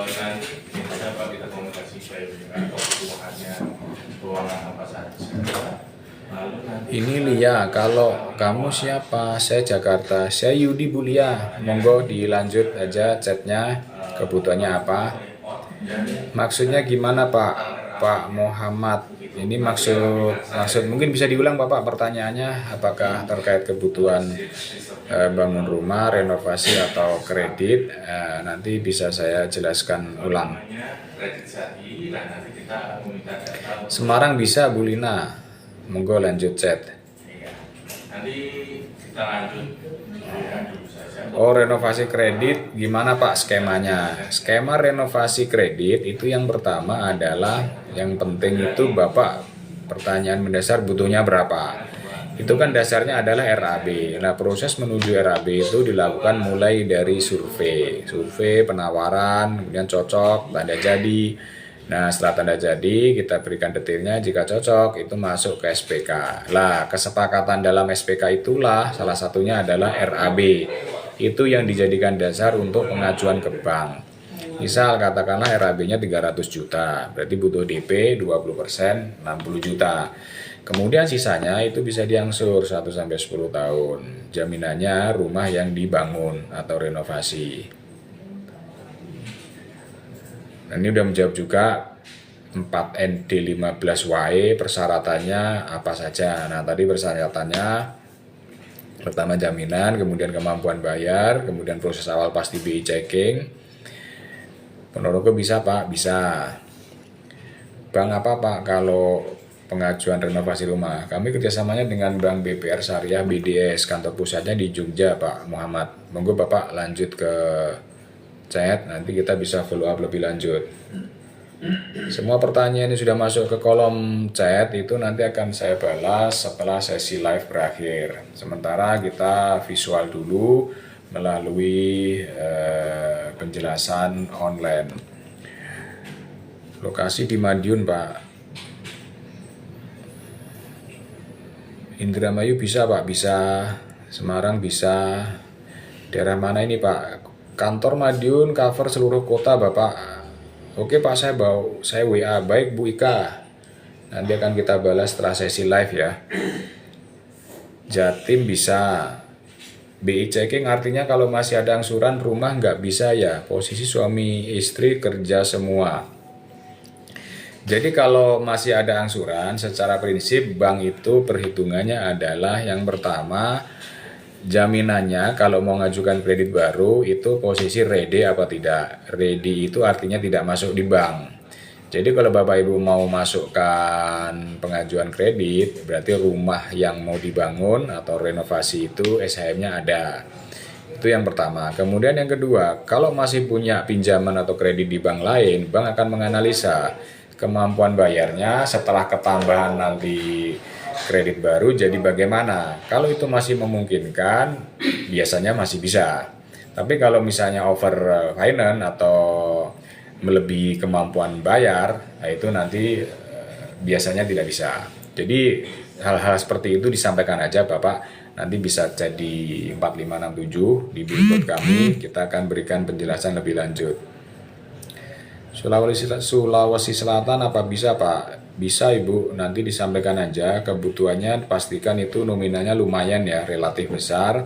Nanti kita dapat kita komunikasi baik dengan kebutuhannya ruangan apa saja. Lalu nanti Ini Lia, kalau kamu siapa? Saya Jakarta. Saya Yudi Bu Lia. Monggo dilanjut aja chatnya. Kebutuhannya apa? Maksudnya gimana Pak? Pak Muhammad. Ini maksud mungkin bisa diulang Bapak pertanyaannya. Apakah terkait kebutuhan bangun rumah, renovasi atau kredit? Nanti bisa saya jelaskan ulang. kredit jadi, nah nanti kita meminta data. Semarang bisa Bu Lina. Monggo lanjut chat. Iya. Nanti kita lanjut ya, dulu saja. Oh, renovasi kredit gimana Pak skemanya? Skema renovasi kredit itu yang pertama adalah yang penting itu Bapak pertanyaan mendasar butuhnya berapa? Itu kan dasarnya adalah RAB. Nah, proses menuju RAB itu dilakukan mulai dari survei, penawaran, kemudian cocok, tanda jadi. Nah, setelah tanda jadi, kita berikan detailnya, jika cocok, itu masuk ke SPK. Lah, kesepakatan dalam SPK itulah salah satunya adalah RAB. Itu yang dijadikan dasar untuk pengajuan ke bank. Misal katakanlah RAB-nya 300 juta, berarti butuh DP 20%, 60 juta. Kemudian sisanya itu bisa diangsur 1-10 tahun. Jaminannya rumah yang dibangun atau renovasi. Nah, ini udah menjawab juga 4ND15YE persyaratannya apa saja. Nah, tadi persyaratannya pertama jaminan, kemudian kemampuan bayar, kemudian proses awal pasti BI checking. Ponorogo bisa Pak? Bisa. Bank apa Pak kalau pengajuan renovasi rumah? Kami kerjasamanya dengan Bank BPR Syariah BDS, kantor pusatnya di Jogja Pak Muhammad. Monggo Bapak lanjut ke chat, nanti kita bisa follow up lebih lanjut. Semua pertanyaan yang sudah masuk ke kolom chat itu nanti akan saya balas setelah sesi live berakhir. Sementara kita visual dulu melalui penjelasan online. Lokasi di Madiun Pak. Indramayu bisa Pak, bisa. Semarang bisa. Daerah mana ini Pak? Kantor Madiun cover seluruh kota Bapak. Oke Pak, saya WA. Baik Bu Ika. Nanti akan kita balas setelah sesi live ya. Jatim bisa. BI checking artinya kalau masih ada angsuran rumah nggak bisa ya. Posisi suami istri kerja semua. Jadi kalau masih ada angsuran, secara prinsip bank itu perhitungannya adalah yang pertama, jaminannya kalau mau ngajukan kredit baru itu posisi ready apa tidak. Ready itu artinya tidak masuk di bank. Jadi kalau Bapak Ibu mau masukkan pengajuan kredit, berarti rumah yang mau dibangun atau renovasi itu SHM-nya ada. Itu yang pertama. Kemudian yang kedua, kalau masih punya pinjaman atau kredit di bank lain, bank akan menganalisa kemampuan bayarnya setelah ketambahan nanti kredit baru jadi bagaimana. Kalau itu masih memungkinkan, biasanya masih bisa. Tapi kalau misalnya over finance atau melebihi kemampuan bayar, nah itu nanti biasanya tidak bisa. Jadi hal-hal seperti itu disampaikan aja Bapak, nanti bisa jadi 4567 di billboard kami, kita akan berikan penjelasan lebih lanjut. Sulawesi Selatan apa bisa Pak? Bisa Ibu, nanti disampaikan aja kebutuhannya, pastikan itu nominalnya lumayan ya, relatif besar,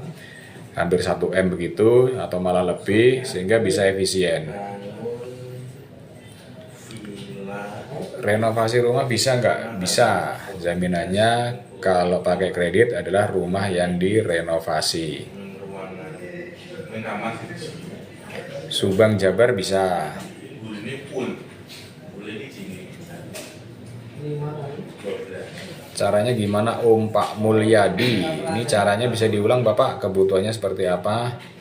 hampir 1M begitu atau malah lebih, sehingga bisa efisien. Renovasi rumah bisa nggak? Bisa, jaminannya kalau pakai kredit adalah rumah yang direnovasi. Subang Jabar bisa. Caranya gimana Om Pak Mulyadi? Ini caranya bisa diulang Bapak, kebutuhannya seperti apa?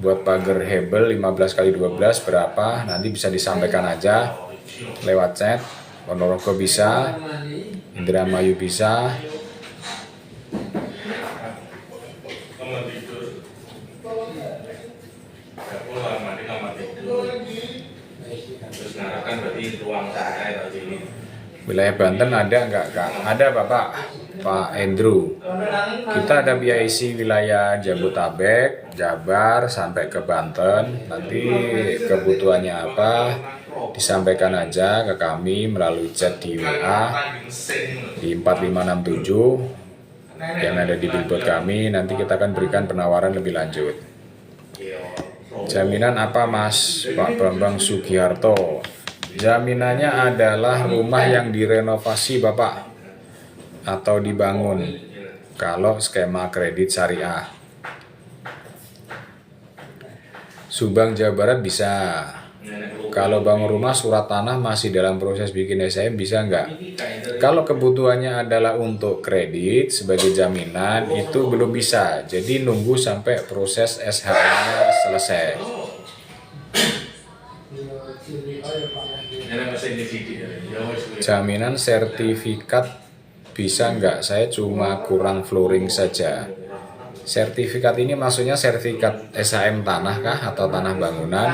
Buat pagar hebel 15x12 berapa? Nanti bisa disampaikan aja lewat chat. Ponorogo bisa, Indramayu bisa. Wilayah Banten ada nggak Kak? Ada Bapak, Pak Andrew. Kita ada BIC wilayah Jabotabek, Jabar sampai ke Banten. Nanti kebutuhannya apa disampaikan aja ke kami melalui chat di WA di 4567 yang ada di billboard kami. Nanti kita akan berikan penawaran lebih lanjut. Jaminan apa Mas? Pak Bambang Sugiharto. Jaminannya adalah rumah yang direnovasi Bapak atau dibangun kalau skema kredit syariah. Subang Jawa Barat bisa. Kalau bangun rumah surat tanah masih dalam proses bikin SHM bisa nggak? Kalau kebutuhannya adalah untuk kredit sebagai jaminan itu belum bisa. Jadi nunggu sampai proses SHM-nya selesai. Jaminan sertifikat bisa nggak? Saya cuma kurang flooring saja. Sertifikat ini maksudnya sertifikat SHM tanah kah atau tanah bangunan?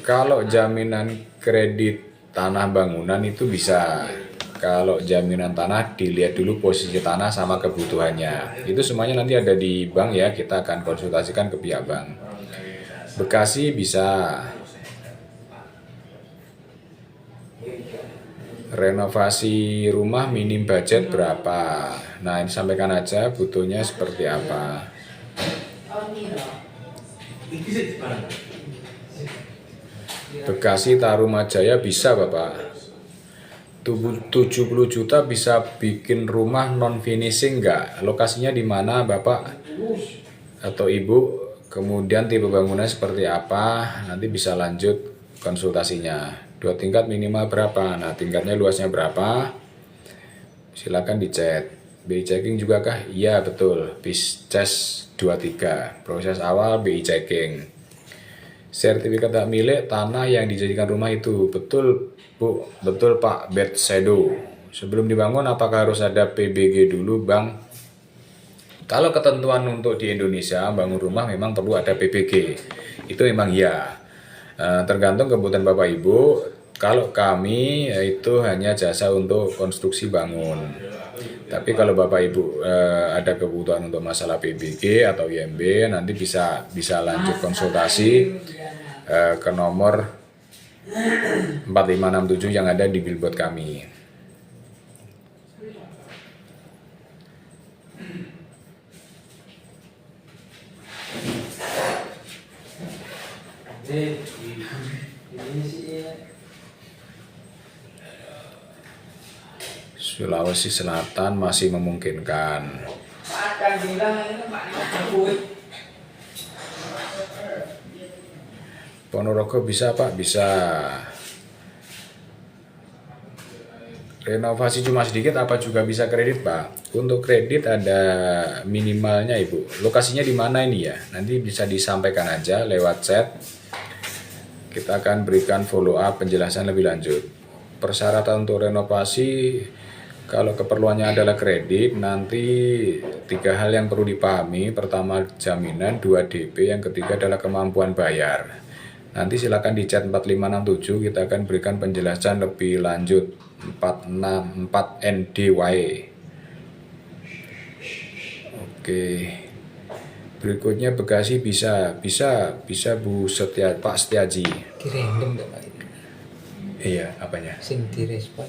Kalau jaminan kredit tanah bangunan itu bisa. Kalau jaminan tanah dilihat dulu posisi tanah sama kebutuhannya. Itu semuanya nanti ada di bank ya, kita akan konsultasikan ke pihak bank. Bekasi bisa. Renovasi rumah minim budget berapa? Nah, ini sampaikan aja butuhnya seperti apa. Bekasi Tarumajaya bisa Bapak. 70 juta bisa bikin rumah non finishing nggak? Lokasinya di mana Bapak atau Ibu? Kemudian tipe bangunnya seperti apa? Nanti bisa lanjut konsultasinya. 2 tingkat minimal berapa? Nah, tingkatnya luasnya berapa? Silakan dicek. BI checking juga kah? Iya betul. BIS 23. Proses awal BI checking. Sertifikat hak milik tanah yang dijadikan rumah itu betul Bu, betul Pak Bed Shadow. Sebelum dibangun apakah harus ada PBG dulu Bang? Kalau ketentuan untuk di Indonesia bangun rumah memang perlu ada PBG. Itu memang ya. Tergantung kebutuhan Bapak Ibu. Kalau kami itu hanya jasa untuk konstruksi bangun. Tapi kalau Bapak Ibu ada kebutuhan untuk masalah PBG atau IMB, nanti bisa lanjut konsultasi ke nomor 4567 yang ada di billboard kami. Sulawesi Selatan masih memungkinkan. Ponorogo bisa Pak? Bisa. Renovasi cuma sedikit apa juga bisa kredit Pak? Untuk kredit ada minimalnya Ibu. Lokasinya di mana ini ya? Nanti bisa disampaikan aja lewat chat. Kita akan berikan follow up penjelasan lebih lanjut. Persyaratan untuk renovasi, kalau keperluannya adalah kredit, nanti 3 hal yang perlu dipahami. Pertama jaminan, 2 DP, yang ketiga adalah kemampuan bayar. Nanti silakan di chat 4567, kita akan berikan penjelasan lebih lanjut. 464 NDY. Oke. Berikutnya Bekasi bisa Bu Pak Setiaji. Di random dong Pak. Iya, apanya? Sing direspon.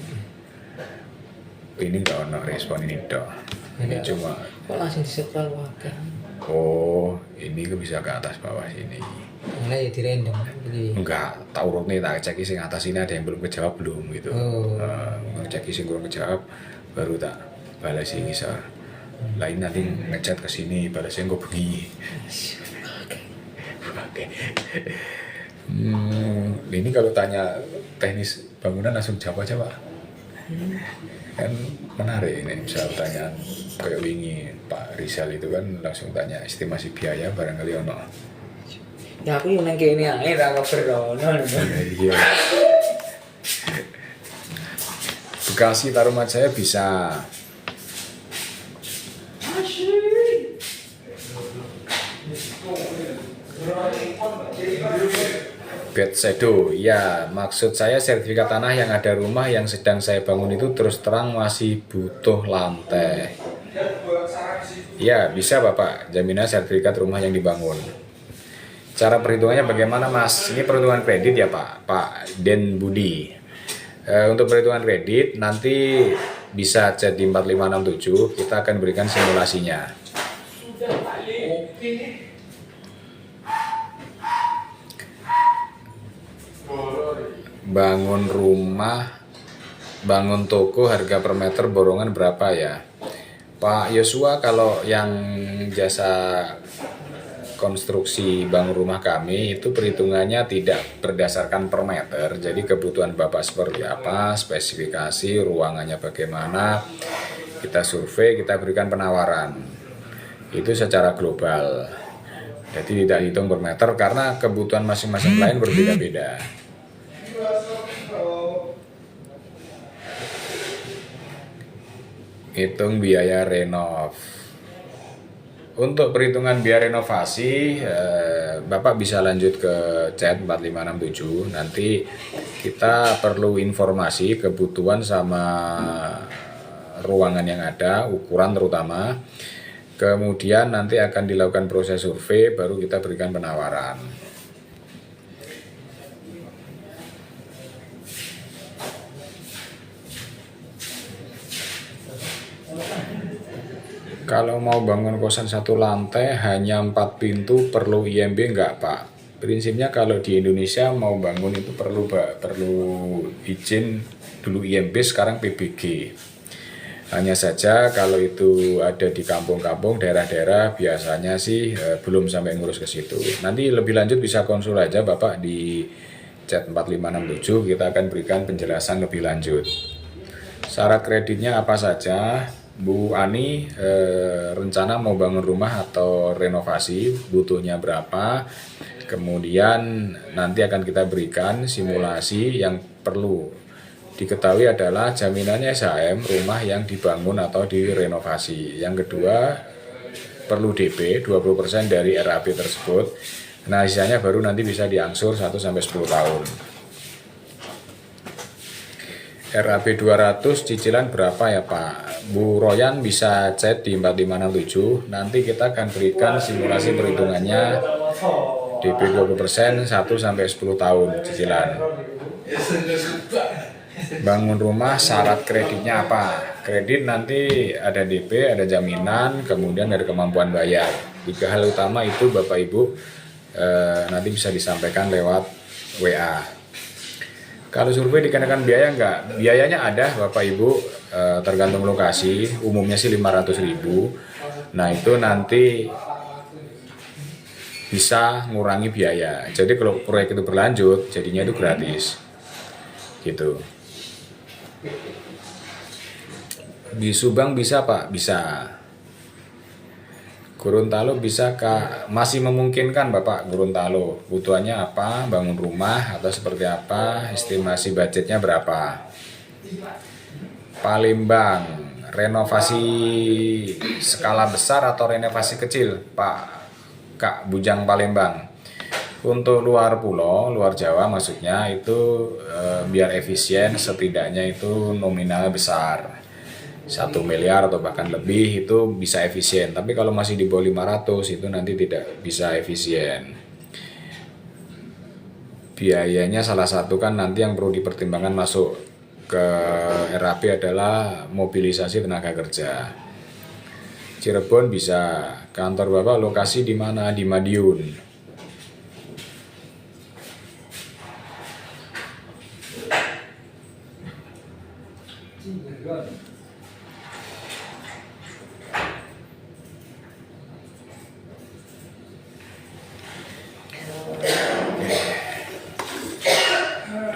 Ini enggak ono respon ini dok. Ini cuma. Kok langsung di-scroll wae. Oh, ini bisa ke atas bawah sini. Nah ya di random. Jadi Enggak, tak urut nih, tak cek sing atas ini ada yang belum kejawab belum gitu. Oh. Cek sing belum kejawab, baru tak balas sing ngisor. Lain nanti ngechat ke sini, balasnya gue bengi. Oke. Ini kalau tanya teknis bangunan langsung jawab aja Pak. Kan menarik ini, misal tanya kayak wingi Pak Rizal itu kan langsung tanya estimasi biaya barangkali ono. ya aku yang nang kene ae ra keberono. Iya. Bekasi Tarumajaya bisa. Bed Shadow, ya maksud saya sertifikat tanah yang ada rumah yang sedang saya bangun itu terus terang masih butuh lantai. Ya bisa Bapak, jaminan sertifikat rumah yang dibangun. Cara perhitungannya bagaimana Mas? Ini perhitungan kredit ya Pak Den Budi. Untuk perhitungan kredit nanti bisa chat di 4567, kita akan berikan simulasinya. Bangun rumah, bangun toko harga per meter borongan berapa ya? Pak Yosua, kalau yang jasa konstruksi bangun rumah kami itu perhitungannya tidak berdasarkan per meter. Jadi kebutuhan Bapak seperti apa, spesifikasi, ruangannya bagaimana, kita survei, kita berikan penawaran. Itu secara global. Jadi tidak hitung per meter karena kebutuhan masing-masing klien berbeda-beda. hitung biaya renov. Untuk perhitungan biaya renovasi, Bapak bisa lanjut ke chat 4567. Nanti kita perlu informasi kebutuhan sama ruangan yang ada, ukuran terutama. Kemudian nanti akan dilakukan proses survei, baru kita berikan penawaran. Kalau mau bangun kosan satu lantai hanya 4 pintu, perlu IMB enggak Pak? Prinsipnya kalau di Indonesia mau bangun itu perlu izin dulu IMB, sekarang PBG. Hanya saja kalau itu ada di kampung-kampung, daerah-daerah biasanya sih belum sampai ngurus ke situ. Nanti lebih lanjut bisa konsul aja Bapak di chat 4567, kita akan berikan penjelasan lebih lanjut. Syarat kreditnya apa saja? Bu Ani rencana mau bangun rumah atau renovasi, butuhnya berapa? Kemudian nanti akan kita berikan simulasi. Yang perlu diketahui adalah jaminannya SHM rumah yang dibangun atau direnovasi. Yang kedua, perlu DP 20% dari RAB tersebut. Nah, sisanya baru nanti bisa diangsur 1-10 tahun. RAB 200 cicilan berapa ya Pak? Bu Royan bisa chat di 4567. Nanti kita akan berikan simulasi perhitungannya. DP 20% 1-10 tahun cicilan. Bangun rumah syarat kreditnya apa? Kredit nanti ada DP, ada jaminan, kemudian ada kemampuan bayar. 3 hal utama itu Bapak Ibu nanti bisa disampaikan lewat WA. Kalau survei dikenakan biaya enggak? Biayanya ada Bapak Ibu, tergantung lokasi, umumnya sih 500.000. Nah itu nanti bisa ngurangi biaya. Jadi kalau proyek itu berlanjut, jadinya itu gratis. Gitu. Di Subang bisa Pak? Bisa. Gorontalo bisa Kak? Masih memungkinkan Bapak Gorontalo. Butuhannya apa? Bangun rumah atau seperti apa? Estimasi budgetnya berapa? Palembang, renovasi skala besar atau renovasi kecil Pak Kak Bujang Palembang? Untuk luar pulau, luar Jawa maksudnya itu biar efisien setidaknya itu nominalnya besar. 1 miliar atau bahkan lebih itu bisa efisien, tapi kalau masih di bawah 500 itu nanti tidak bisa efisien. Biayanya salah satu kan nanti yang perlu dipertimbangkan masuk ke RAB adalah mobilisasi tenaga kerja. Cirebon bisa. Kantor Bapak lokasi di mana? Di Madiun.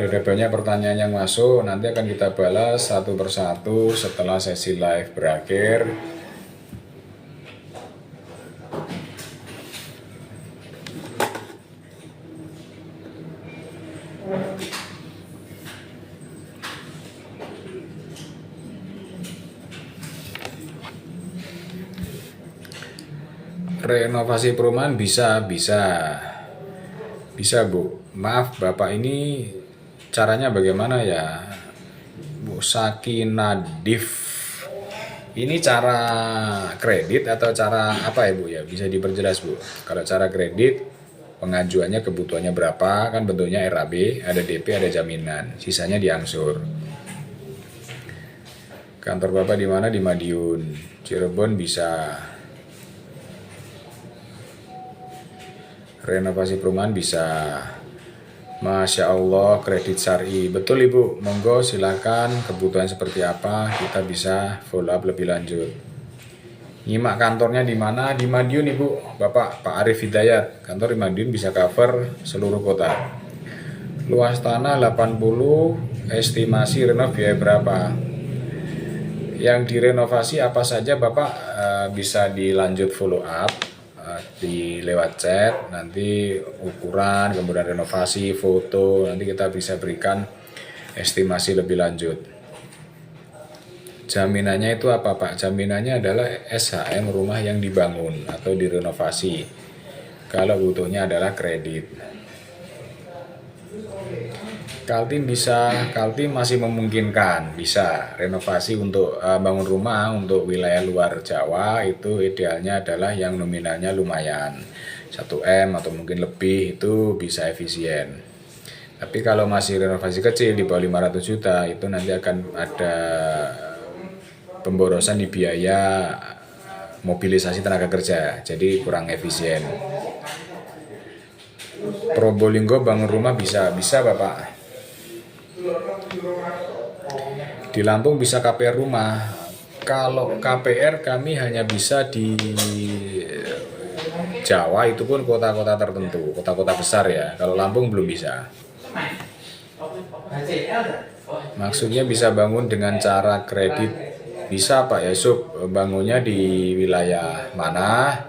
Ada banyak pertanyaan yang masuk, nanti akan kita balas satu persatu setelah sesi live berakhir. Renovasi perumahan bisa Bu. Maaf Bapak, ini caranya bagaimana ya Bu Sakinadif? Ini cara kredit atau cara apa ya Bu ya? Bisa diperjelas Bu. Kalau cara kredit pengajuannya kebutuhannya berapa, kan bentuknya RAB, ada DP, ada jaminan, sisanya diangsur. Kantor Bapak di mana? Di Madiun. Cirebon bisa. Renovasi perumahan bisa. Masya Allah, kredit syari. Betul Ibu, monggo silakan, kebutuhan seperti apa, kita bisa follow up lebih lanjut. Nyimak kantornya di mana? Di Madiun Ibu, Bapak Pak Arif Hidayat. Kantor di Madiun bisa cover seluruh kota. Luas tanah 80, estimasi renov biaya berapa? Yang direnovasi apa saja Bapak bisa dilanjut follow up di lewat chat, nanti ukuran, kemudian renovasi, foto, nanti kita bisa berikan estimasi lebih lanjut. Jaminannya itu apa Pak? Jaminannya adalah SHM rumah yang dibangun atau direnovasi. Kalau butuhnya adalah kredit. Kaltim masih memungkinkan bisa renovasi untuk bangun rumah untuk wilayah luar Jawa. Itu idealnya adalah yang nominalnya lumayan 1M atau mungkin lebih, itu bisa efisien. Tapi kalau masih renovasi kecil di bawah 500 juta itu nanti akan ada pemborosan di biaya mobilisasi tenaga kerja, jadi kurang efisien. Probolinggo bangun rumah bisa Bapak. Di Lampung bisa KPR rumah. Kalau KPR kami hanya bisa di Jawa, itu pun kota-kota tertentu, kota-kota besar ya. Kalau Lampung belum bisa. Maksudnya bisa bangun dengan cara kredit, bisa Pak Yusuf. Bangunnya di wilayah mana?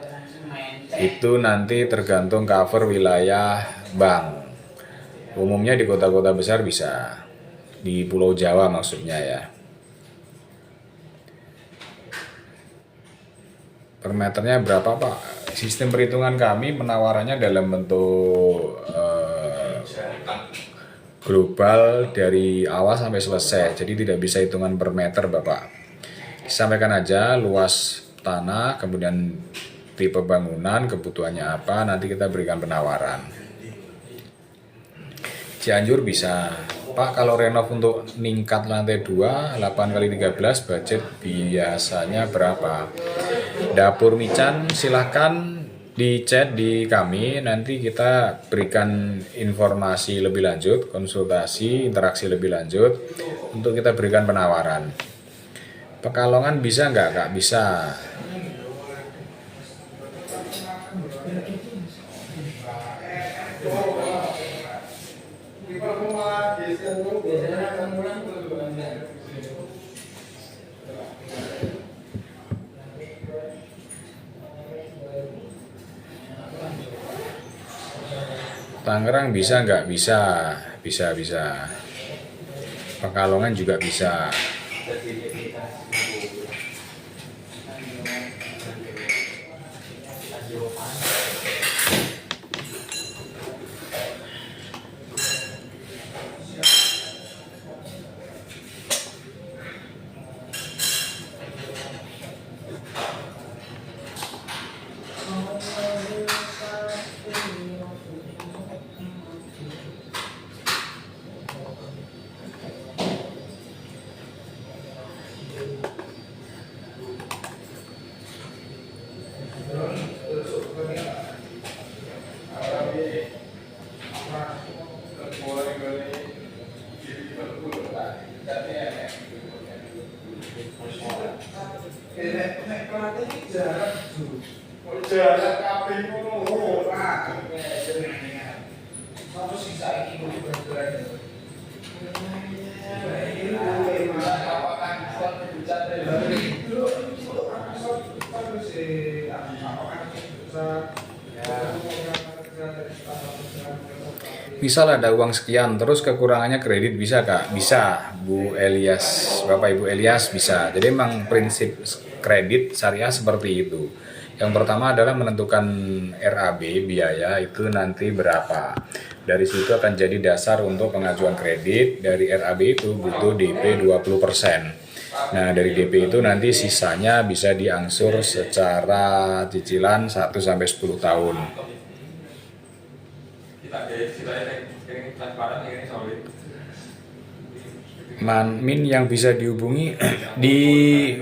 Itu nanti tergantung cover wilayah bank. Umumnya di kota-kota besar bisa. Di Pulau Jawa maksudnya ya. Per meternya berapa Pak? Sistem perhitungan kami penawarannya dalam bentuk global dari awal sampai selesai. Jadi tidak bisa hitungan per meter Bapak. Sampaikan aja luas tanah, kemudian tipe bangunan, kebutuhannya apa, nanti kita berikan penawaran. Cianjur bisa. Pak, kalau renov untuk ningkat lantai 2, 8x13 budget biasanya berapa? Dapur Mican silahkan di chat di kami, nanti kita berikan informasi lebih lanjut, konsultasi, interaksi lebih lanjut, untuk kita berikan penawaran. Pekalongan bisa nggak? Nggak bisa. Tangerang bisa nggak? Bisa. Pekalongan juga bisa. Misal ada uang sekian, terus kekurangannya kredit, bisa Kak? Bisa, Bu Elias, Bapak Ibu Elias bisa. Jadi memang prinsip kredit syariah seperti itu. Yang pertama adalah menentukan RAB, biaya itu nanti berapa. Dari situ akan jadi dasar untuk pengajuan kredit. Dari RAB itu butuh DP 20%. Nah, dari DP itu nanti sisanya bisa diangsur secara cicilan 1-10 tahun. Min yang bisa dihubungi di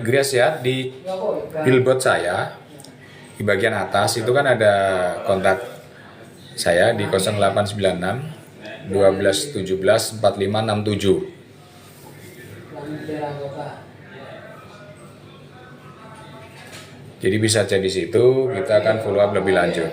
Grace ya, di billboard saya di bagian atas itu kan ada kontak saya di 0896 1217 4567. Jadi bisa cek di situ, kita akan follow up lebih lanjut.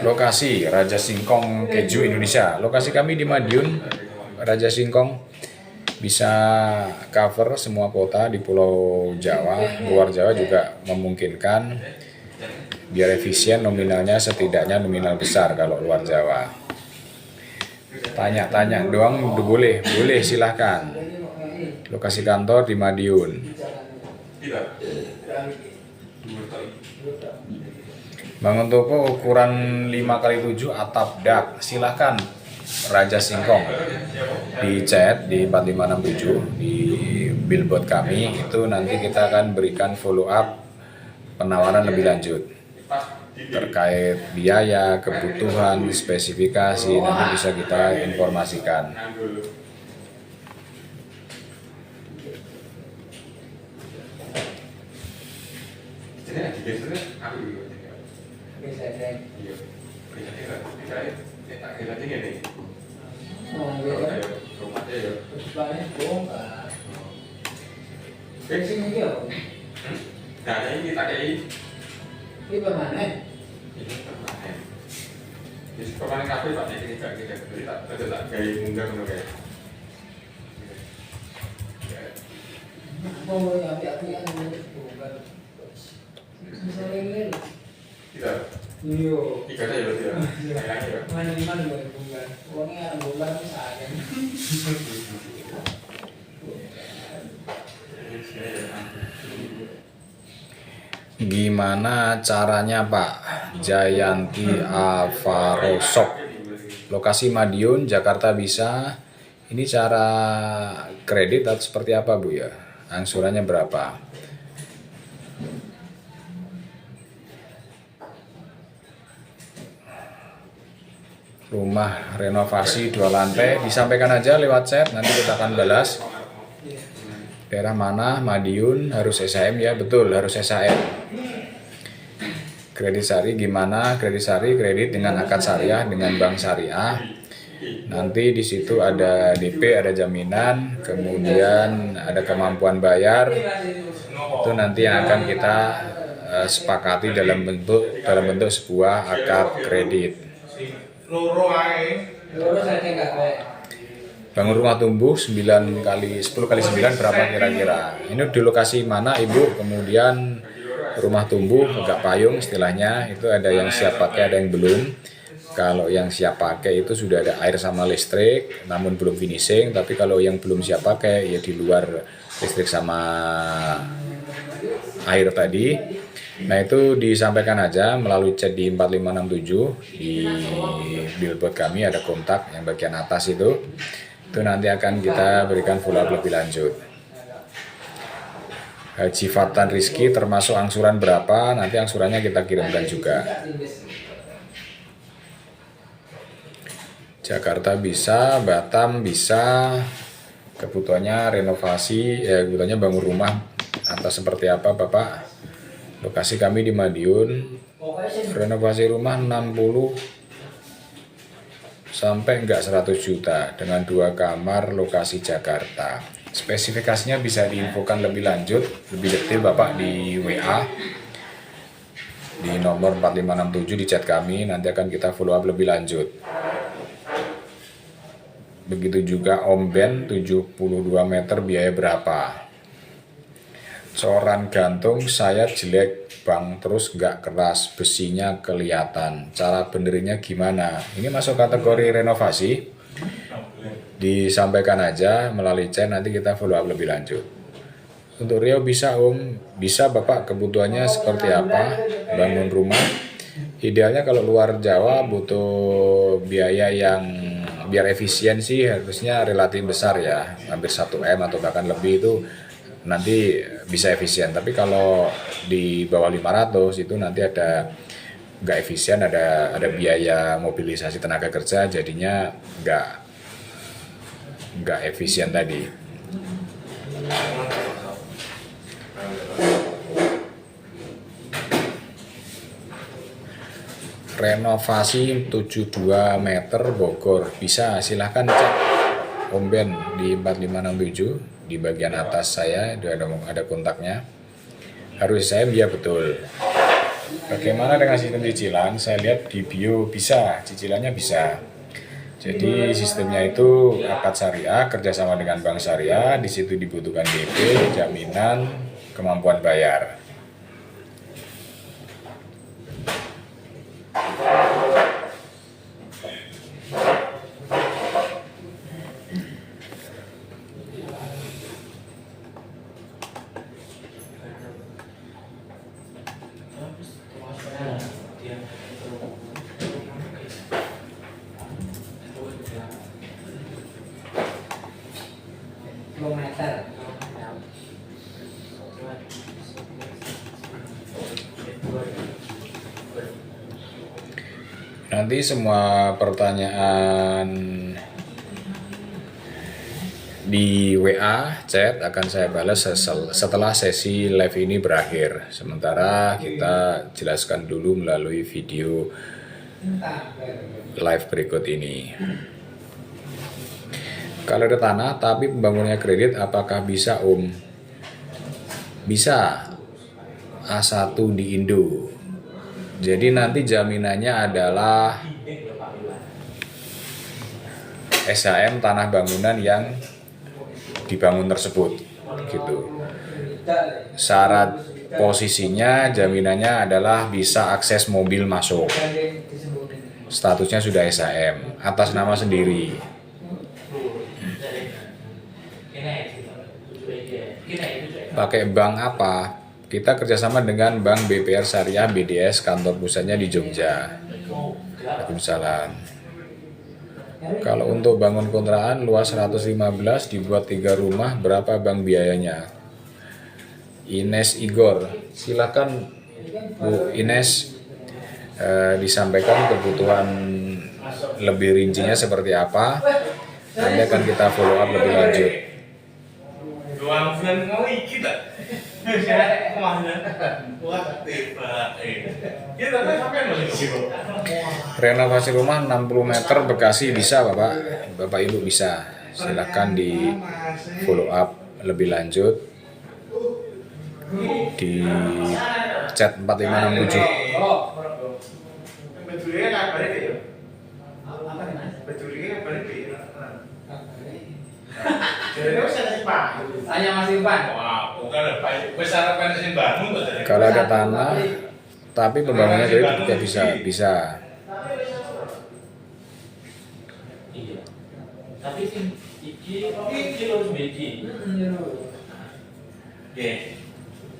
Lokasi Raja Singkong Keju Indonesia. Lokasi kami di Madiun, Raja Singkong. bisa cover semua kota di Pulau Jawa, luar Jawa juga memungkinkan, biar efisien nominalnya setidaknya nominal besar kalau luar Jawa. Tanya-tanya doang boleh silahkan. Lokasi kantor di Madiun. Tidak. Bangun toko ukuran 5x7 atap dak, silahkan Raja Singkong di chat di 4567 di billboard kami, itu nanti kita akan berikan follow up penawaran lebih lanjut terkait biaya, kebutuhan, spesifikasi, nanti bisa kita informasikan. Nah, ini tadi Ini permanen. ini permanen. Jadi permanen kafe Pak, ini enggak kita beli tak ada kayak munggah ngono kayak. Mau api-apian bukan. Misalnya ini. Tidak. Iya. Tiga aja berarti ya. Kayaknya ya. Mana bukan. Uangnya bukan misalnya. Gimana caranya Pak? Jayanti Avarosok, lokasi Madiun, Jakarta bisa. Ini cara kredit atau seperti apa Bu ya? Angsurannya berapa? Rumah renovasi 2 lantai, disampaikan aja lewat chat, nanti kita akan balas. Daerah mana? Madiun, harus SHM ya, betul harus SHM. Kredit Sari gimana? Kredit Sari kredit dengan akad syariah dengan bank syariah. Nanti di situ ada DP, ada jaminan, kemudian ada kemampuan bayar. Itu nanti yang akan kita sepakati dalam bentuk sebuah akad kredit. Bangun rumah tumbuh 10 kali 9 berapa kira-kira? Ini di lokasi mana Ibu? Kemudian rumah tumbuh agak payung istilahnya, itu ada yang siap pakai, ada yang belum. Kalau yang siap pakai itu sudah ada air sama listrik, namun belum finishing. Tapi kalau yang belum siap pakai ya di luar listrik sama air tadi. Nah itu disampaikan aja melalui chat di 4567 di billboard kami, ada kontak yang bagian atas itu nanti akan kita berikan follow up lebih lanjut. Haji Fatan Rizky termasuk angsuran berapa, nanti angsurannya kita kirimkan juga. Jakarta bisa, Batam bisa, kebutuhannya renovasi, kebutuhannya bangun rumah atau seperti apa Bapak? Lokasi kami di Madiun, renovasi rumah 60 sampai enggak 100 juta dengan 2 kamar lokasi Jakarta. Spesifikasinya bisa diinfokan lebih lanjut, lebih detail Bapak di WA di nomor 4567 di chat kami, nanti akan kita follow up lebih lanjut. Begitu juga Om Ben 72 meter biaya berapa? Coran gantung saya jelek bang, terus nggak keras, besinya kelihatan, cara benerinnya gimana? Ini masuk kategori renovasi, disampaikan aja melalui chat, nanti kita follow up lebih lanjut. Untuk Riau bisa Om, bisa Bapak, kebutuhannya seperti apa? Bangun rumah, idealnya kalau luar Jawa butuh biaya yang biar efisien sih harusnya relatif besar ya, hampir 1M atau bahkan lebih, itu nanti bisa efisien. Tapi kalau di bawah 500 itu nanti ada nggak efisien, ada biaya mobilisasi tenaga kerja, jadinya nggak efisien tadi. Renovasi 72 meter Bogor bisa, silahkan cek Om Ben di 4567 di bagian atas saya ada kontaknya. Harus saya ya betul. Bagaimana dengan sistem cicilan? Saya lihat di bio bisa, cicilannya bisa. Jadi sistemnya itu akad syariah kerjasama dengan bank syariah. Di situ dibutuhkan DP, jaminan, kemampuan bayar. Kilometer. Nanti semua pertanyaan di WA, chat akan saya balas setelah sesi live ini berakhir. Sementara kita jelaskan dulu melalui video live berikut ini. Kalau ada tanah tapi pembangunannya kredit, apakah bisa Om? Bisa. A1 di Indo. Jadi nanti jaminannya adalah SHM tanah bangunan yang dibangun tersebut, gitu. Syarat posisinya jaminannya adalah bisa akses mobil masuk. Statusnya sudah SHM atas nama sendiri. Pakai bank apa? Kita kerjasama dengan Bank BPR Syariah BDS, kantor pusatnya di Jogja. Waalaikumsalam. Kalau untuk bangun kontrakan luas 115 dibuat 3 rumah, berapa bang biayanya? Ines Igor, silakan Bu Ines disampaikan kebutuhan lebih rincinya seperti apa. Nanti akan kita follow up lebih lanjut. Doang bulan mau kita. Kemana? Wah, tiba. Ya tapi sampai masih di situ. Renovasi rumah 60 meter Bekasi bisa Bapak? Bapak Ibu bisa. Silakan di follow up lebih lanjut di chat 4567. Betulnya nggak balik ya? Betulnya nggak balik ya? Jadi harus ada Pak. Tanya Mas Irfan. Wah, bukan besar apa yang bangun betul. Kalau ada tanah tapi pembangunannya jadi juga bisa. Iya. Tapi iki harus beki. Oke.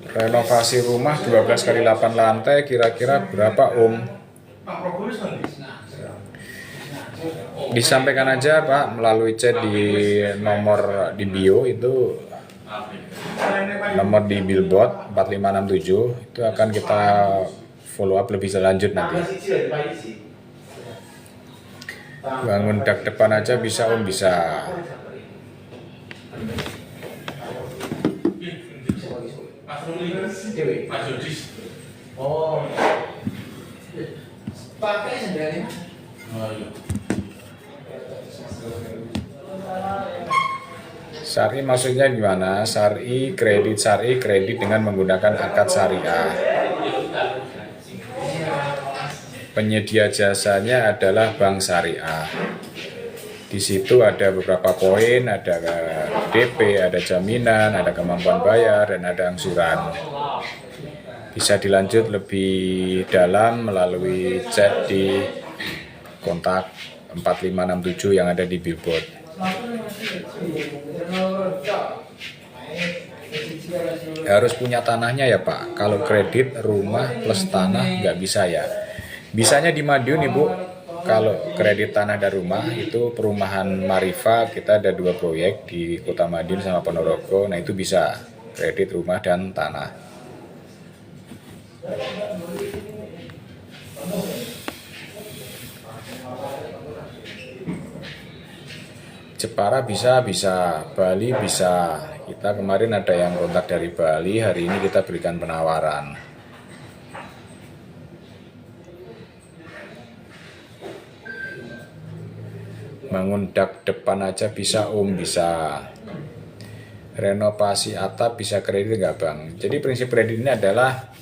Renovasi rumah 12 kali 8 lantai kira-kira berapa Om? Pak Prokurus nanti. Disampaikan aja Pak melalui chat di nomor di bio itu, nomor di billboard 4567 itu akan kita follow up lebih lanjut nanti. Bangun dak depan aja bisa Om, bisa. Mas Yudis. Oh. Pakai sendalnya. Oh iya. Syari maksudnya gimana? Syari kredit dengan menggunakan akad syariah. Penyedia jasanya adalah bank syariah. Di situ ada beberapa poin, ada DP, ada jaminan, ada kemampuan bayar, dan ada angsuran. Bisa dilanjut lebih dalam melalui chat di kontak 4567 yang ada di billboard. Harus punya tanahnya ya Pak. Kalau kredit rumah plus tanah nggak bisa ya. Bisanya di Madiun Ibu. Kalau kredit tanah dan rumah itu perumahan Marifa, kita ada 2 proyek di Kota Madiun sama Ponorogo. Nah itu bisa kredit rumah dan tanah. Jepara bisa, Bali bisa. Kita kemarin ada yang kontak dari Bali, hari ini kita berikan penawaran. Bangun dak depan aja bisa Om, bisa. Renovasi atap bisa kredit nggak Bang? Jadi prinsip kredit ini adalah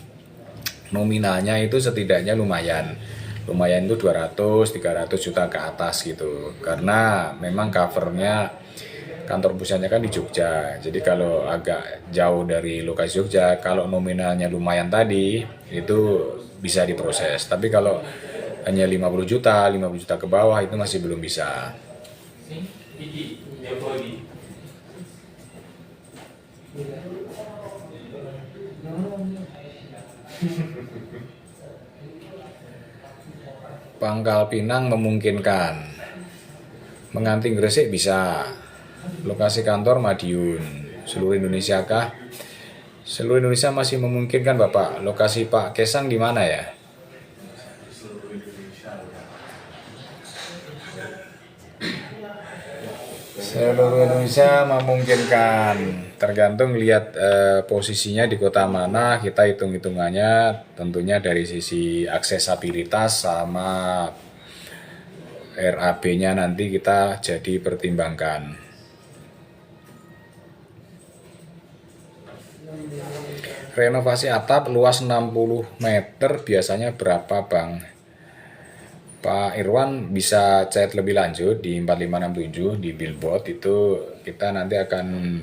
nominalnya itu setidaknya lumayan. lumayan itu 200-300 juta ke atas gitu. Karena memang covernya kantor pusatnya kan di Jogja. Jadi kalau agak jauh dari lokasi Jogja, kalau nominalnya lumayan tadi itu bisa diproses. Tapi kalau hanya 50 juta ke bawah itu masih belum bisa. Pangkal Pinang memungkinkan, Menganti Gresik bisa, lokasi kantor Madiun. Seluruh Indonesia kah? Seluruh Indonesia masih memungkinkan Bapak. Lokasi Pak Kesang di mana ya? Seluruh Indonesia memungkinkan, tergantung lihat posisinya di kota mana, kita hitung-hitungannya tentunya dari sisi aksesabilitas sama RAB-nya nanti kita jadi pertimbangkan. Renovasi atap luas 60 meter biasanya berapa Bang? Pak Irwan bisa chat lebih lanjut di 4567 di billboard, itu kita nanti akan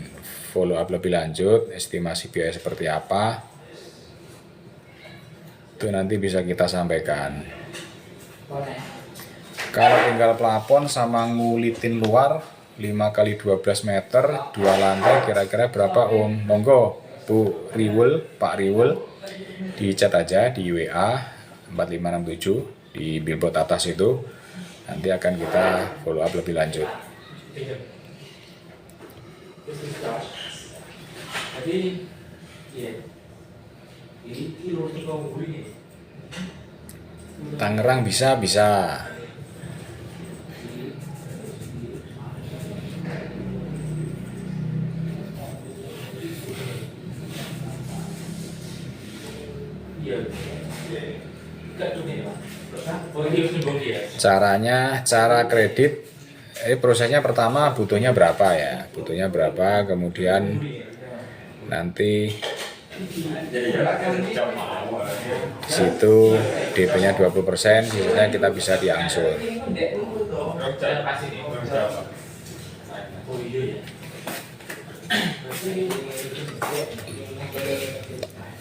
follow up lebih lanjut estimasi biaya seperti apa, itu nanti bisa kita sampaikan. Kalau tinggal plafon sama ngulitin luar 5x12 meter 2 lantai kira-kira berapa Om? Monggo Bu Riwul, Pak Riwul, di chat aja di WA 4567 di billboard atas itu, nanti akan kita follow up lebih lanjut. Tangerang bisa. Cara kredit, prosesnya pertama butuhnya berapa ya? Butuhnya berapa, kemudian nanti situ DP-nya 20%, sisanya kita bisa diangsur.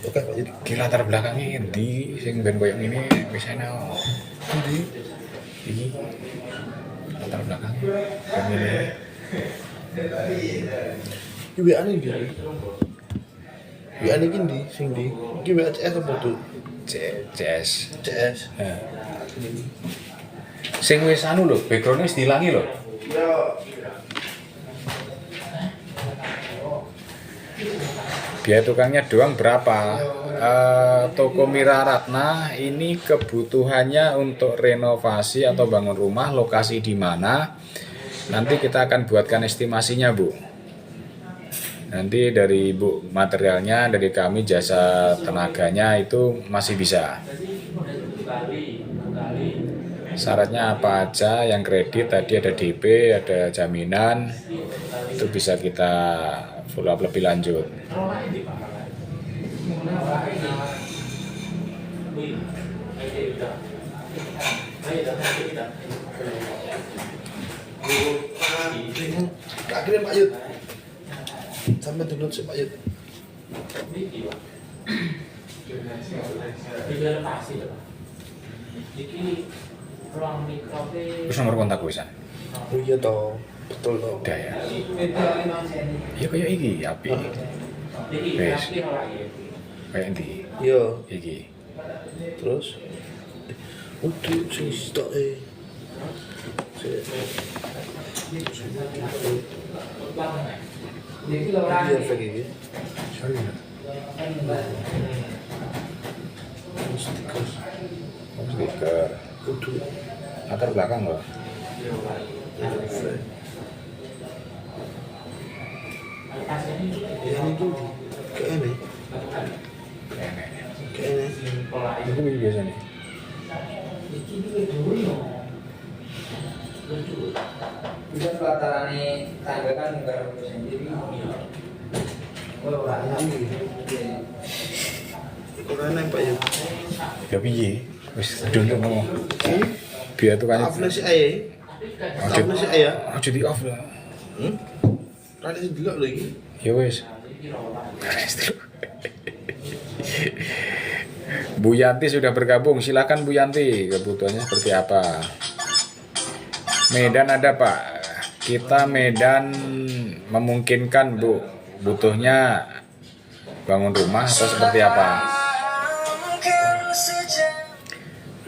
Oke, Pak. Jadi Di latar belakangnya endi sing ben koyo ngene biasanya endi? iki latar belakang ben ngene. Iki WA-ne ndi? WA-ne iki ndi? Sing ndi? Iki WA CS apa tuh? CS. CS. Nah. Sing wis anu lho, background wis dilangi lho. Biaya tukangnya doang berapa? Toko Mira Ratna ini kebutuhannya untuk renovasi atau bangun rumah, lokasi di mana? Nanti kita akan buatkan estimasinya, Bu. Nanti dari Bu materialnya, dari kami jasa tenaganya itu masih bisa. Syaratnya apa aja? Yang kredit tadi ada DP, ada jaminan, itu bisa kita follow up lebih lanjut. Tak kirim Pak Yud. Sampai download sih Pak Yud. Terus nomor kontak gue san? Oh iya toh, betul toh. Udah ya. Ya kayak iki api. Wes. Kayak endi? Iya, Iki. terus udah sing stok Iya, efek iki. Stiker. Kudu Latar belakang loh. efek. Ya ini tuh kayaknya Itu biasa nih. Bisa pelatarane tangga kan enggak sendiri. Oh, ora. Orang yang Pak Yud. Ya piye? Wis dulu ngomong. Biar tuh kan. Apa sih ayah? Apa sih ayah? Aja di off lah. Tadi sih dulu lagi. Ya wis. Bu Yanti sudah bergabung. Silakan Bu Yanti, kebutuhannya seperti apa? Medan ada Pak. Kita Medan memungkinkan Bu. Butuhnya bangun rumah atau seperti apa?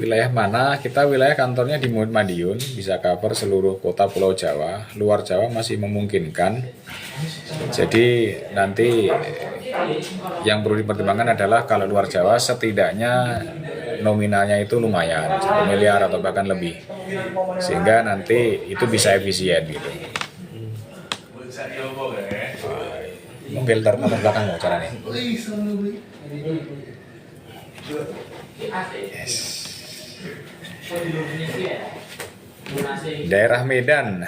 Wilayah mana? Kita wilayah kantornya di Madiun, bisa cover seluruh kota Pulau Jawa. Luar Jawa masih memungkinkan. Jadi nanti yang perlu dipertimbangkan adalah kalau luar Jawa setidaknya nominalnya itu lumayan 1 miliar atau bahkan lebih, sehingga nanti itu bisa efisien gitu. Mau filter nomor belakang mau caranya? Yes. Daerah Medan,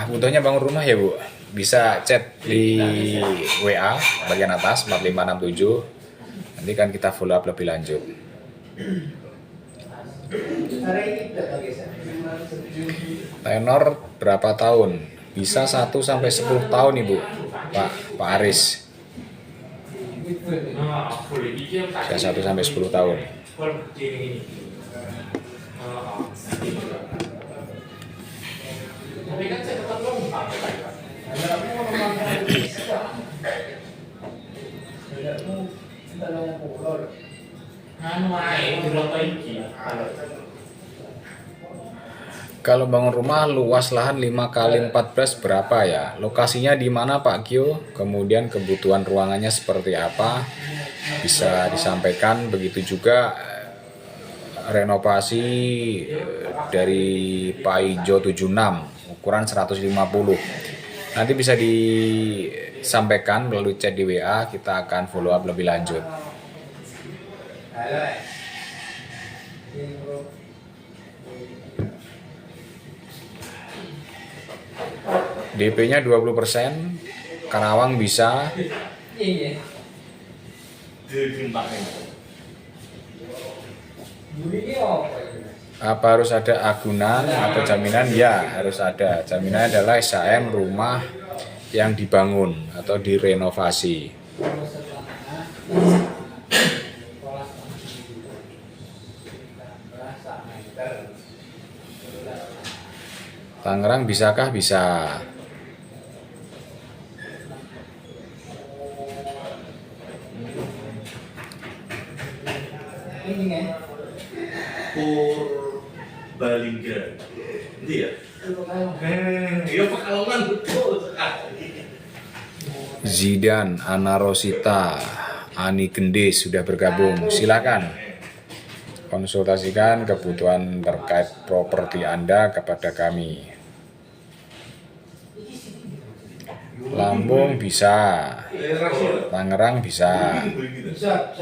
butuhnya bangun rumah ya Bu? Bisa chat di WA bagian atas 4567. Nanti kan kita follow up lebih lanjut. Tenor berapa tahun? Bisa 1 sampai 10 tahun Ibu, Pak Aris. Bisa 1 sampai 10 tahun. Tapi kan saya tetap lompat. Kalau bangun rumah luas lahan 5 kali 14 berapa ya? Lokasinya di mana Pak Kyo? Kemudian kebutuhan ruangannya seperti apa? Bisa disampaikan. Begitu juga renovasi dari Paijo 76 ukuran 150. Nanti bisa disampaikan melalui chat di WA, kita akan follow up lebih lanjut. DP-nya 20%, Karawang bisa. Apa harus ada agunan atau jaminan? Ya, harus ada. Jaminan adalah SHM rumah yang dibangun atau direnovasi. Tangerang bisakah? Bisa. Purbalingga. Ini ya? Iya Pekalongan betul sekali. Zidan, Ana Rosita, Ani Gendis sudah bergabung. Silakan konsultasikan kebutuhan terkait properti Anda kepada kami. Lampung bisa, Tangerang bisa. Bisa.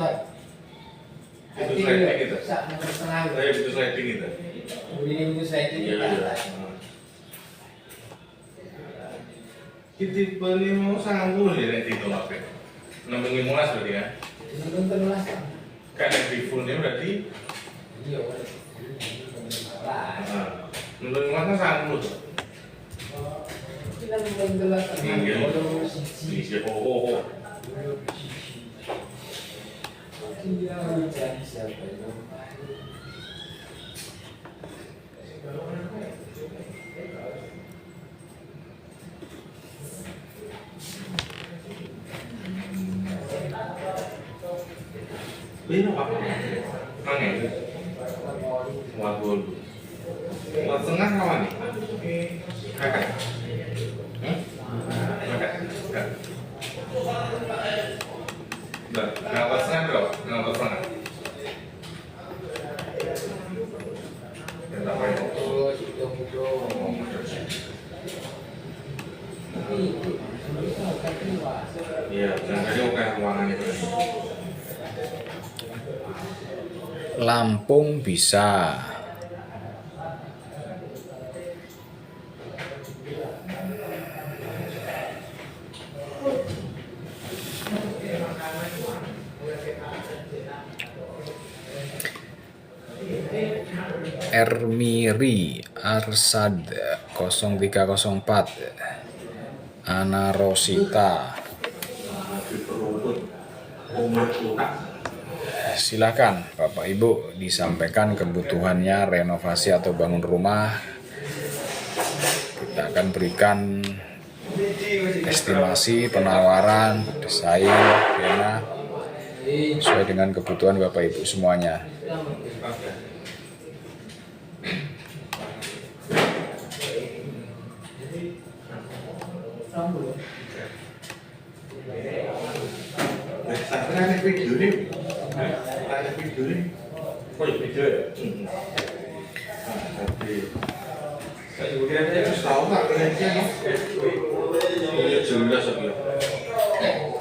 Itu sliding gitu. Saya itu sliding gitu. Iya. Kita beli mau sanggup ya nek itu apa? 615 berarti ya. Kan yang di fullnya berarti. Iya. 615 kan sanggup. Ini apa? Angin. Waduh. Buat tengah kawan nih. Kakak. Kakak. Ngapa tengah bro? Ngapa tengah? Kenapa ini? Iya, jangan tadi mau kayak ruangan itu. Lampung bisa. Ermiri Arsad 0304, Ana Rosita. Silakan Bapak Ibu disampaikan kebutuhannya renovasi atau bangun rumah. Kita akan berikan estimasi, penawaran, desain, skema sesuai dengan kebutuhan Bapak Ibu semuanya. Ada video nih. Ada video nih. Oh ya video ya. Terus tahu nggak kalian? Jelas ya.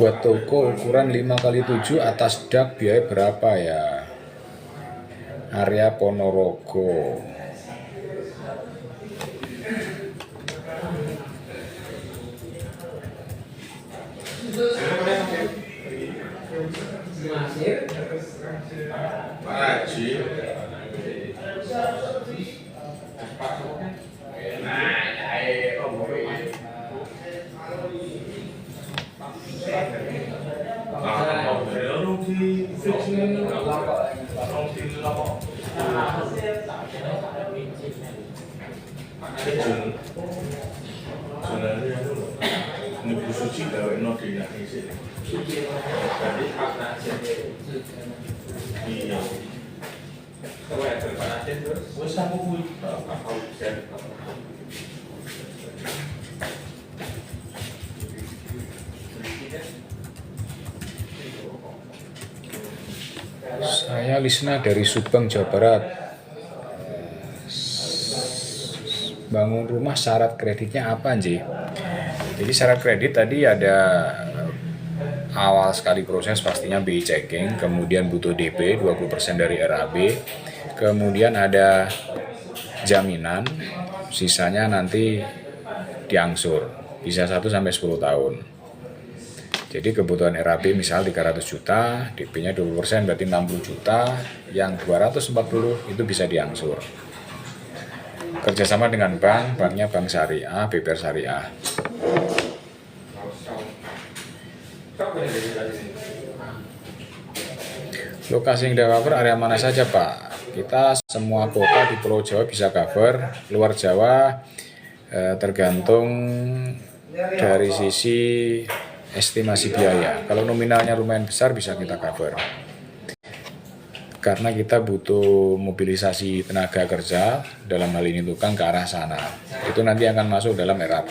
Buat toko ukuran 5x7 atas dak biaya berapa ya? Area Ponorogo. Pak Haji. Ini Bu Suci gawe no dinasti sih. Iya. Wes aku kuwi. Saya Lisna dari Subang, Jawa Barat. Bangun rumah syarat kreditnya apa, Nji? Jadi syarat kredit tadi ada awal sekali proses pastinya BI checking, kemudian butuh DP 20% dari RAB, kemudian ada jaminan, sisanya nanti diangsur, bisa 1 sampai 10 tahun. Jadi kebutuhan RAB misal 300 juta, DP-nya 20% berarti 60 juta, yang 240 itu bisa diangsur. Kerjasama dengan bank, banknya Bank Syariah, BPR Syariah. Lokasi yang di cover area mana saja Pak? Kita semua kota di Pulau Jawa bisa cover, luar Jawa tergantung dari sisi estimasi biaya. Kalau nominalnya lumayan besar bisa kita cover. Karena kita butuh mobilisasi tenaga kerja, dalam hal ini tukang ke arah sana. Itu nanti akan masuk dalam RAB.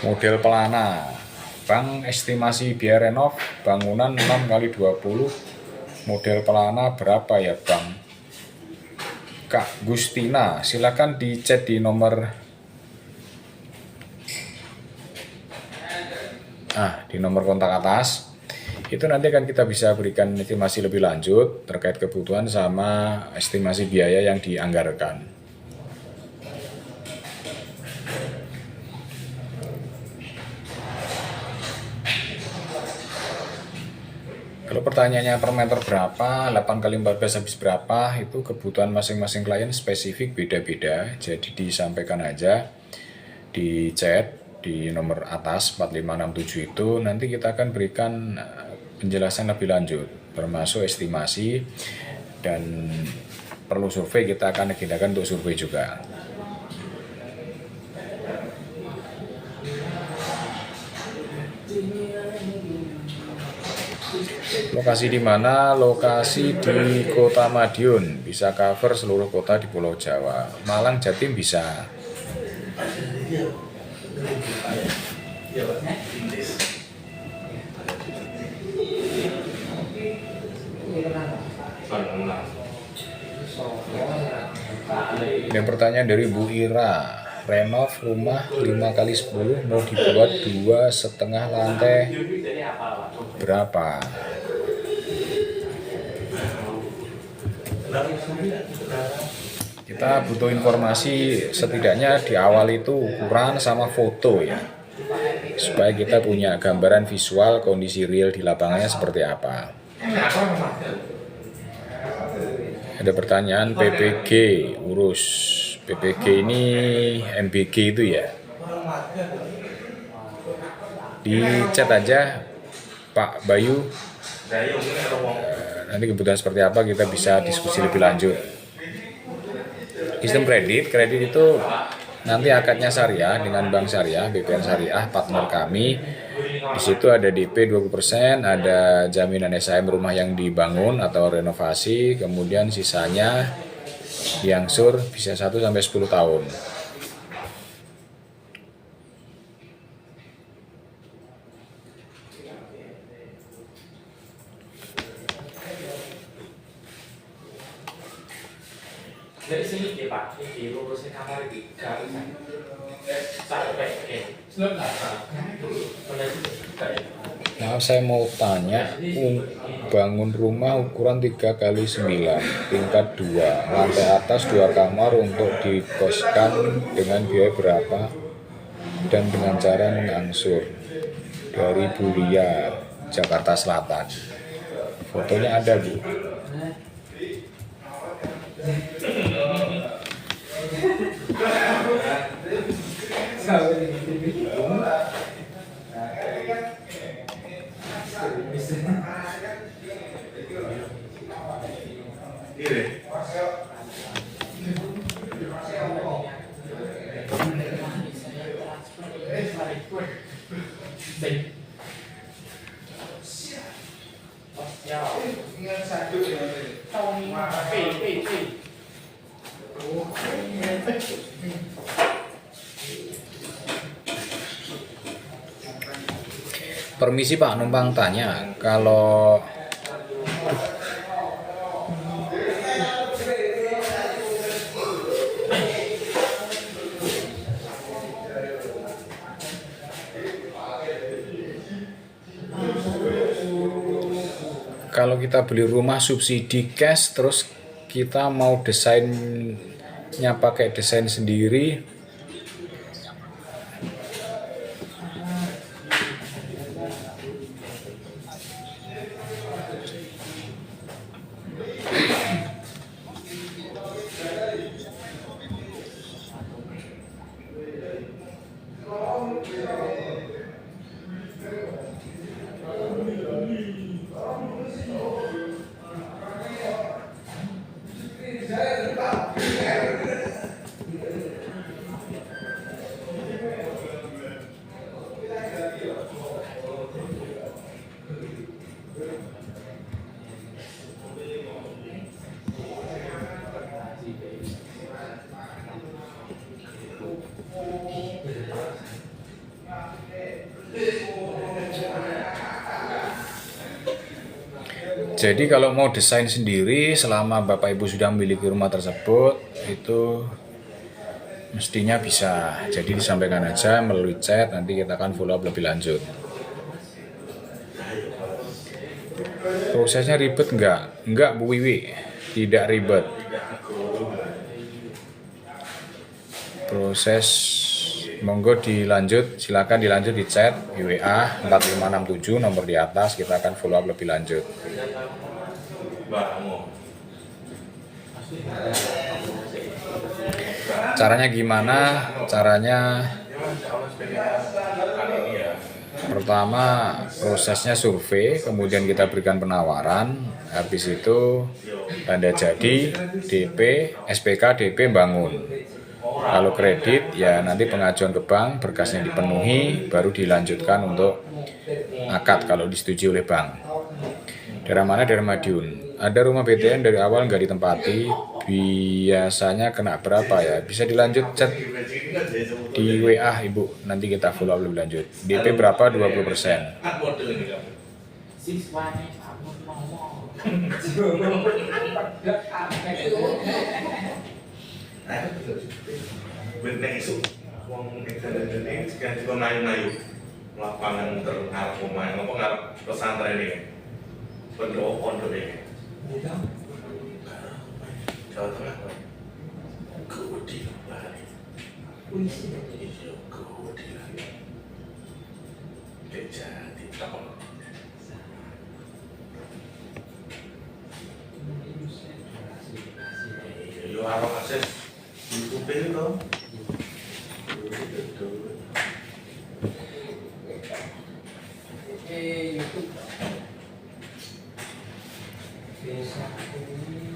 Model pelana, bank estimasi biaya renov bangunan 6x20, model pelana berapa ya Bang? Kak Gustina, silakan dicek di nomor kontak atas. Itu nanti akan kita bisa berikan estimasi lebih lanjut terkait kebutuhan sama estimasi biaya yang dianggarkan. Kalau pertanyaannya per meter berapa, 8x14 habis berapa, itu kebutuhan masing-masing klien spesifik beda-beda. Jadi disampaikan aja di chat di nomor atas 4567 itu, nanti kita akan berikan penjelasan lebih lanjut, termasuk estimasi, dan perlu survei kita akan agendakan untuk survei juga. Lokasi di mana? Lokasi di Kota Madiun, bisa cover seluruh kota di Pulau Jawa. Malang, Jatim bisa. Yang pertanyaan dari Bu Ira, renov rumah 5x10 mau dibuat 2,5 lantai berapa? Kita butuh informasi setidaknya di awal itu ukuran sama foto ya, supaya kita punya gambaran visual kondisi real di lapangannya seperti apa. Ada pertanyaan PPG, urus PPG ini MBG itu ya. Di chat aja Pak Bayu. Nanti kebutuhan seperti apa kita bisa diskusi lebih lanjut. Sistem kredit itu nanti akadnya syariah dengan bank syariah, BPN Syariah, partner kami. Di situ ada DP 20%, ada jaminan SHM rumah yang dibangun atau renovasi, kemudian sisanya diangsur bisa 1 sampai 10 tahun. Dari sini ya Pak, di lurusnya kamar di garis sampai Nah, saya mau tanya, bangun rumah ukuran 3x9, tingkat 2, lantai atas 2 kamar untuk dikoskan dengan biaya berapa dan dengan cara mengangsur? Dari Bulia, Jakarta Selatan. Fotonya ada, Bu. Permisi Pak, numpang tanya, kalau kita beli rumah subsidi cash, terus kita mau desainnya pakai desain sendiri, jadi kalau mau desain sendiri selama Bapak Ibu sudah memiliki rumah tersebut itu mestinya bisa. Jadi disampaikan aja melalui chat, nanti kita akan follow up lebih lanjut. Prosesnya ribet enggak? Enggak Bu Wiwi, tidak ribet. Proses monggo dilanjut, silakan dilanjut di chat di WA 4567 nomor di atas, kita akan follow up lebih lanjut. Caranya gimana? Caranya pertama prosesnya survei, kemudian kita berikan penawaran, habis itu tanda jadi, DP, SPK, DP bangun. Kalau kredit ya nanti pengajuan ke bank, berkasnya dipenuhi, baru dilanjutkan untuk akad kalau disetujui oleh bank. Daerah mana? Daerah Madiun. Ada rumah BTN dari awal nggak ditempati, biasanya kena berapa ya? Bisa dilanjut chat di WA Ibu, nanti kita follow up lebih lanjut. DP berapa? 20%. Benek isu, wong ini sekian juga mayu-mayu lapangan ngarep pemain, apa ngarep pesantren ini, pondok ini. Jawa Tengah, Kudi lagi, Kudi lagi, jadi tahun. YouTube bisa ini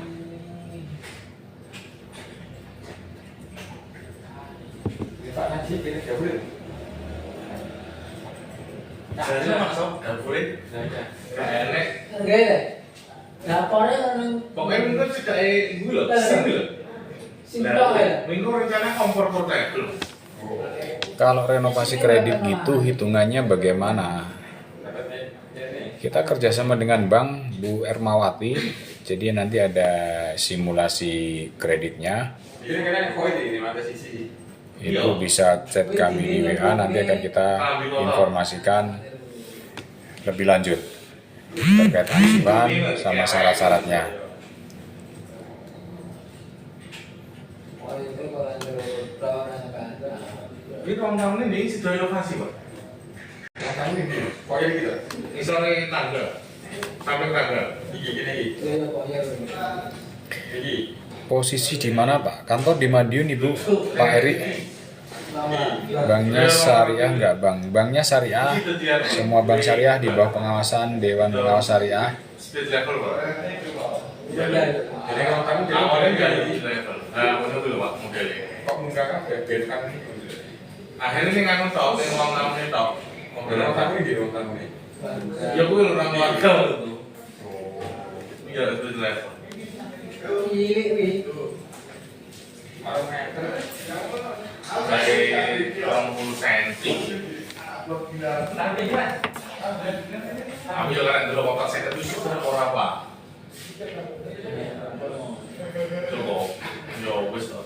Pak Najib ini dapur Jadi masuk dapur ini. Enek. Enggak ya? Lapornya orang Pokoknya minggu sudah gue loh, sing loh. simpel ya. Minggu rencana kompor portable. Kalau renovasi kredit gitu hitungannya bagaimana? Kita kerjasama dengan Bank Bu Ermawati, jadi nanti ada simulasi kreditnya. ini kan koin ini ada sisi Itu bisa chat kami di WA, nanti akan kita informasikan lebih lanjut terkait angsuran sama syarat-syaratnya. Oh itu kalau ada perawatan apa? Ini ruang tamu ini sudah inovasi pak. kamu ini koin gitu Misalnya tangga, sampai tangga. gini Itu ya pokoknya ini Posisi di mana Pak? Kantor di Madiun Ibu, Pak Eri. lama. Banknya syariah nggak Bang? Banknya syariah. Semua bank syariah di bawah pengawasan Dewan Pengawas Syariah. Speed level pak. Iya. jadi kalau kamu jadi Awalnya koin jadi jadi level. Nah, benar dulu pak modelnya. kok menggunakan bebekan Akhirnya ini nganu tau, ini ruang tamu ini tau. kalau kamu ini di ruang tamu ini Ya gue orang warga itu. Iya itu level. Cilik wi. kalau meter Dari 20 cm. Tapi kan Aku juga kan dulu bapak saya itu sudah orang apa? Cukup. Yo wis toh.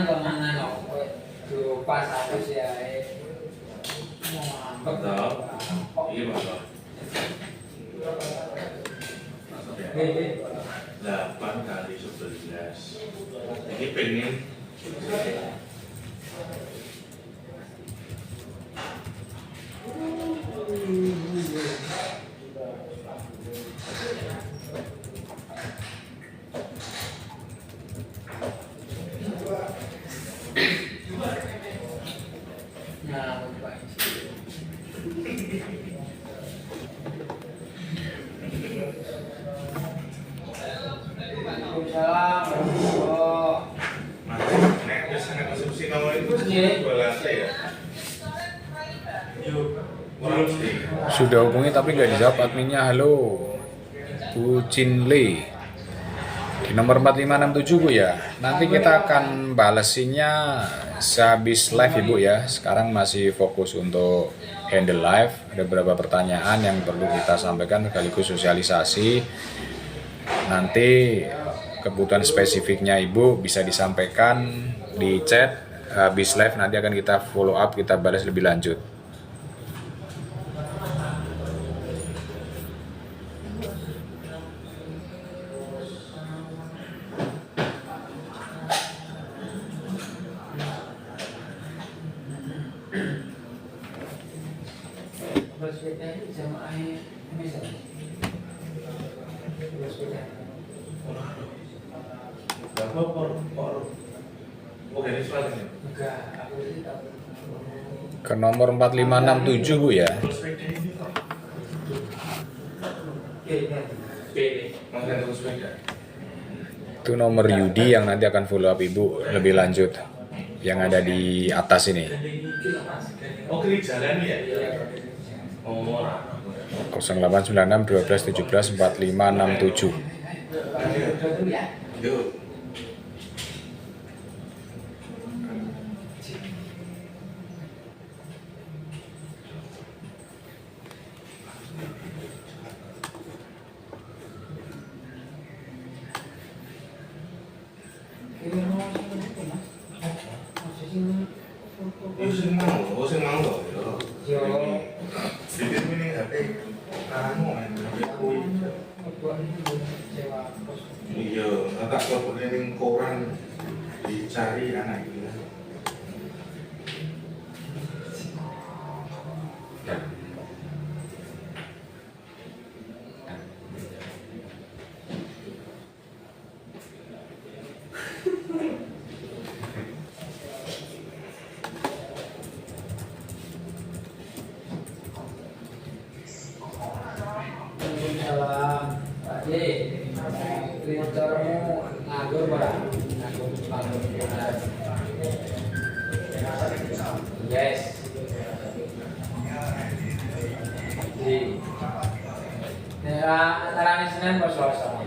kemana no? Tuh pas aku sih ya. Betul. Iya betul. 8 kali 11. Ini pengen Nah, Pak. Waalaikumsalam warahmatullahi. nek wis nek konsumsi nomor itu Iya. dua lantai ya. Orang mesti. Sudah hubungi tapi nggak dijawab adminnya. Halo, Bu Cinle. Di nomor 4567 Bu ya. Nanti kita akan balesinya sehabis live Ibu ya. Sekarang masih fokus untuk handle live. Ada beberapa pertanyaan yang perlu kita sampaikan sekaligus sosialisasi. Nanti kebutuhan spesifiknya Ibu bisa disampaikan di chat habis live, nanti akan kita follow up, kita balas lebih lanjut. Bersepeda ini jamaahnya bisa. Bersepeda. Berapa por? Oh, ini soalnya. Enggak, aku sih tahu. Ke nomor 4567 Bu ya. Sepeda ini kok. Masih ada sepeda. Itu nomor Yudi yang nanti akan follow up Ibu lebih lanjut. Yang ada di atas ini. Oh, kiri jalan ya? Oh, 0896 12 17 4567. yuk. Ini mau sing itu, Mas. Masih sing Yo sing mau, oh sing mau loh. Yo. Sedikit ini HP anu HP kuwi. Iya, tak kok ning koran dicari anak itu. Waalaikumsalam. Pak Ji, printermu nganggur Pak? Nganggur. Yes. Ji. Antara Senin pas Selasa.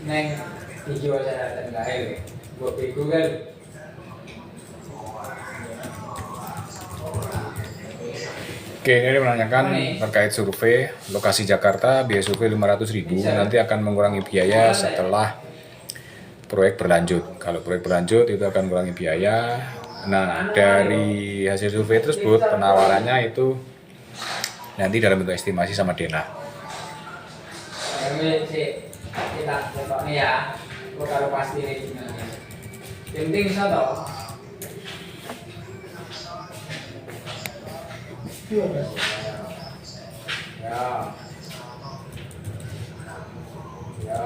Neng iki wae dateng gawe. Buat di Google. Oke, ini menanyakan terkait survei lokasi Jakarta, biaya survei 500.000, nanti akan mengurangi biaya setelah proyek berlanjut. Kalau proyek berlanjut itu akan mengurangi biaya. Nah, dari hasil survei tersebut penawarannya itu nanti dalam bentuk estimasi sama Dena. Kita contohnya ya, gue kalau pasti ini gimana. Penting bisa tau. Ya. Ya.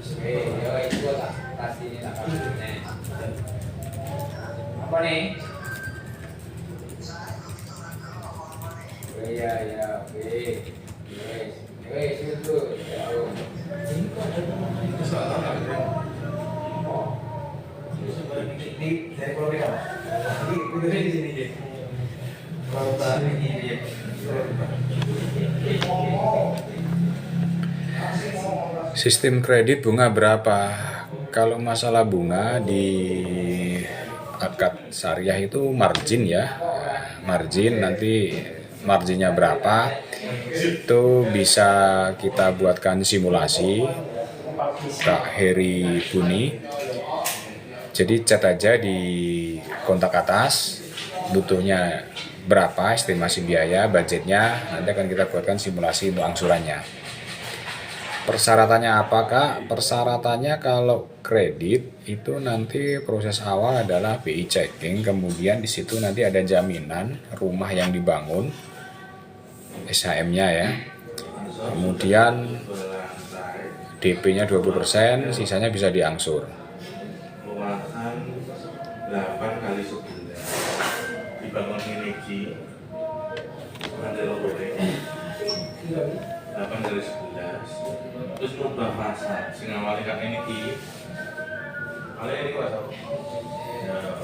Oke, yo itu tak pasti ini tak kasih. Apa nih? Iya, oke. Wes itu. Ini dari Pulau Medan. Ini di sini deh. Kalau ini Sistem kredit bunga berapa? Kalau masalah bunga di akad syariah itu margin ya. Margin nanti marginnya berapa? Itu bisa kita buatkan simulasi Kak Heri Buni. Jadi chat aja di kontak atas butuhnya berapa, estimasi biaya, budgetnya, nanti akan kita buatkan simulasi untuk angsurannya. Persyaratannya apa Kak? Persyaratannya kalau kredit itu nanti proses awal adalah BI checking, kemudian di situ nanti ada jaminan rumah yang dibangun, SHM-nya ya. Kemudian DP-nya 20%, sisanya bisa diangsur. Luasan 8 kali 11 dibangun miliki Mandelo Goreng 8 kali 11 terus rubah fasad sing awalnya kan ini ki awalnya ini kuasa ya.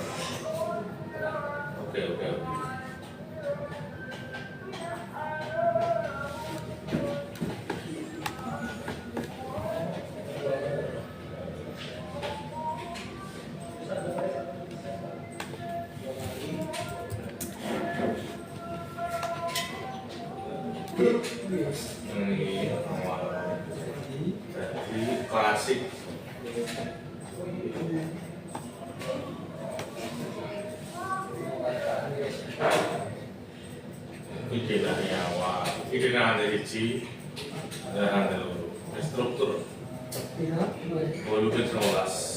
Oke ini jadi klasik ide dari awal ide dari hiji ada struktur volume 11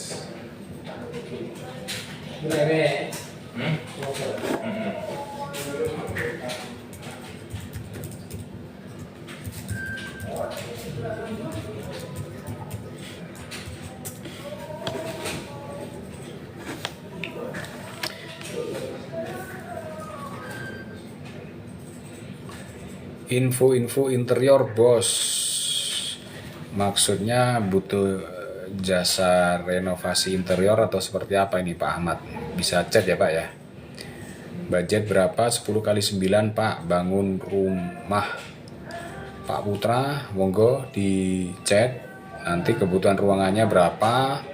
Info interior bos, maksudnya butuh jasa renovasi interior atau seperti apa ini Pak Ahmad? Bisa chat ya Pak ya. Budget berapa? 10 kali 9 Pak, bangun rumah Pak Putra, monggo di chat. Nanti kebutuhan ruangannya berapa,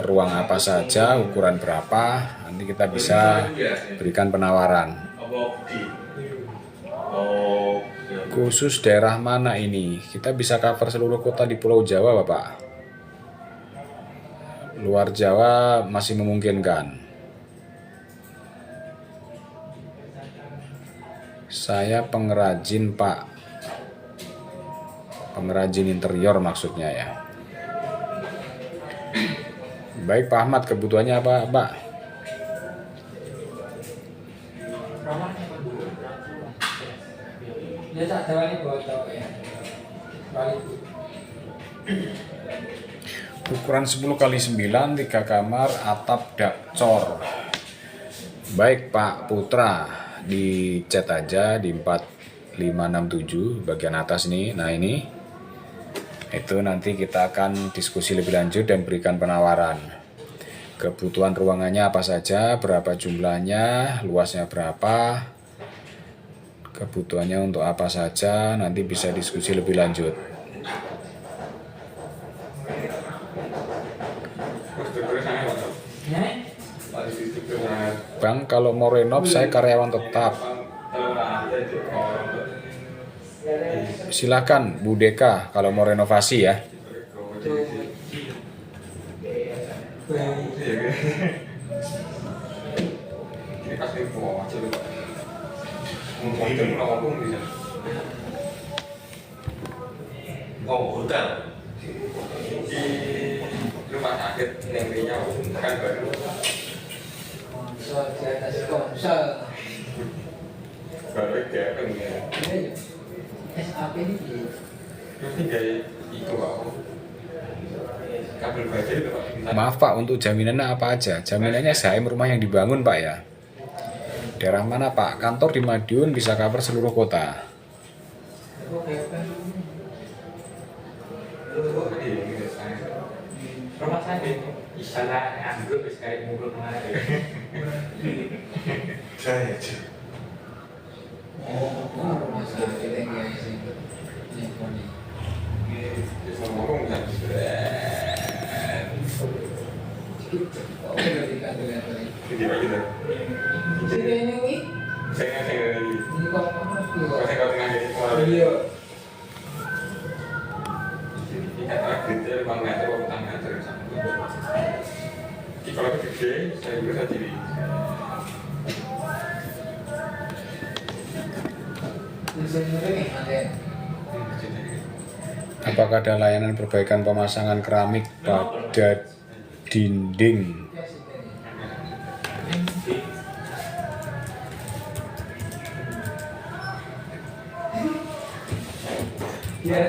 ruang apa saja, ukuran berapa, nanti kita bisa berikan penawaran. Khusus daerah mana ini? Kita bisa cover seluruh kota di Pulau Jawa Bapak. Luar Jawa masih memungkinkan. Saya pengrajin Pak. Pengrajin interior maksudnya ya. Baik Pak Ahmad, kebutuhannya apa Pak? Dia tak jawabnya botol ya. Balik. Ukuran 10 kali 9, 3 kamar, atap dak cor. Baik Pak Putra, di chat aja di 4 4567 bagian atas nih. Nah ini itu nanti kita akan diskusi lebih lanjut dan berikan penawaran. Kebutuhan ruangannya apa saja, berapa jumlahnya, luasnya berapa, kebutuhannya untuk apa saja, nanti bisa diskusi lebih lanjut. Bang, kalau mau renov saya karyawan tetap. Silakan Bu Deka kalau mau renovasi ya. Oh, hotel. Di rumah sakit yang Riau kan baru. Sponsor di atas sponsor. Baru kayak apa nih? SAP ini Ini kayak itu aku. Kabel baja itu Pak. Maaf Pak, untuk jaminannya apa aja? Jaminannya SHM rumah yang dibangun Pak ya. Daerah mana Pak? Kantor di Madiun bisa cover seluruh kota. Rumah sakit istilah anggur bisa kayak mulu kemarin. Saya rumah sakit yang kayak sih. bisa ngomong kan. Jadi apa gitu? Saya lagi. Saya kau tengah jadi kemarin. Ini kata gitu, 5 meter, 4 meter sama. Jadi kalau gede, saya bisa jadi. Apakah ada layanan perbaikan pemasangan keramik pada dinding? Iya.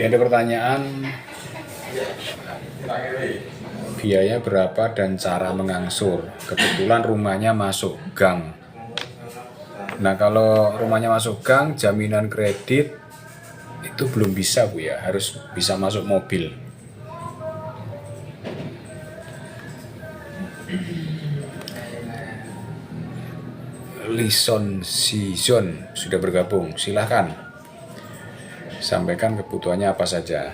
Ada pertanyaan, biaya berapa dan cara mengangsur? Kebetulan rumahnya masuk gang. Nah kalau rumahnya masuk gang, jaminan kredit itu belum bisa Bu ya, harus bisa masuk mobil. Lison Season sudah bergabung, silahkan sampaikan kebutuhannya apa saja.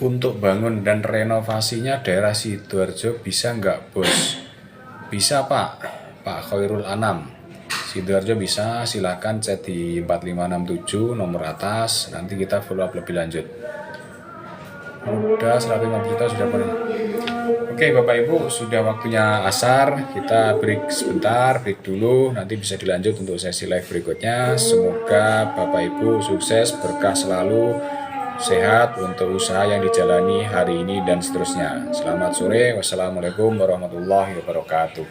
Untuk bangun dan renovasinya daerah Sidoarjo bisa nggak Bos? Bisa Pak, Pak Khairul Anam. Sidoarjo bisa, silahkan chat di 4567 nomor atas, nanti kita follow up lebih lanjut. Udah 150 juta sudah boleh. Oke Bapak Ibu, sudah waktunya asar, kita break sebentar, break dulu, nanti bisa dilanjut untuk sesi live berikutnya. Semoga Bapak Ibu sukses, berkah selalu, sehat untuk usaha yang dijalani hari ini dan seterusnya. Selamat sore, wassalamualaikum warahmatullahi wabarakatuh.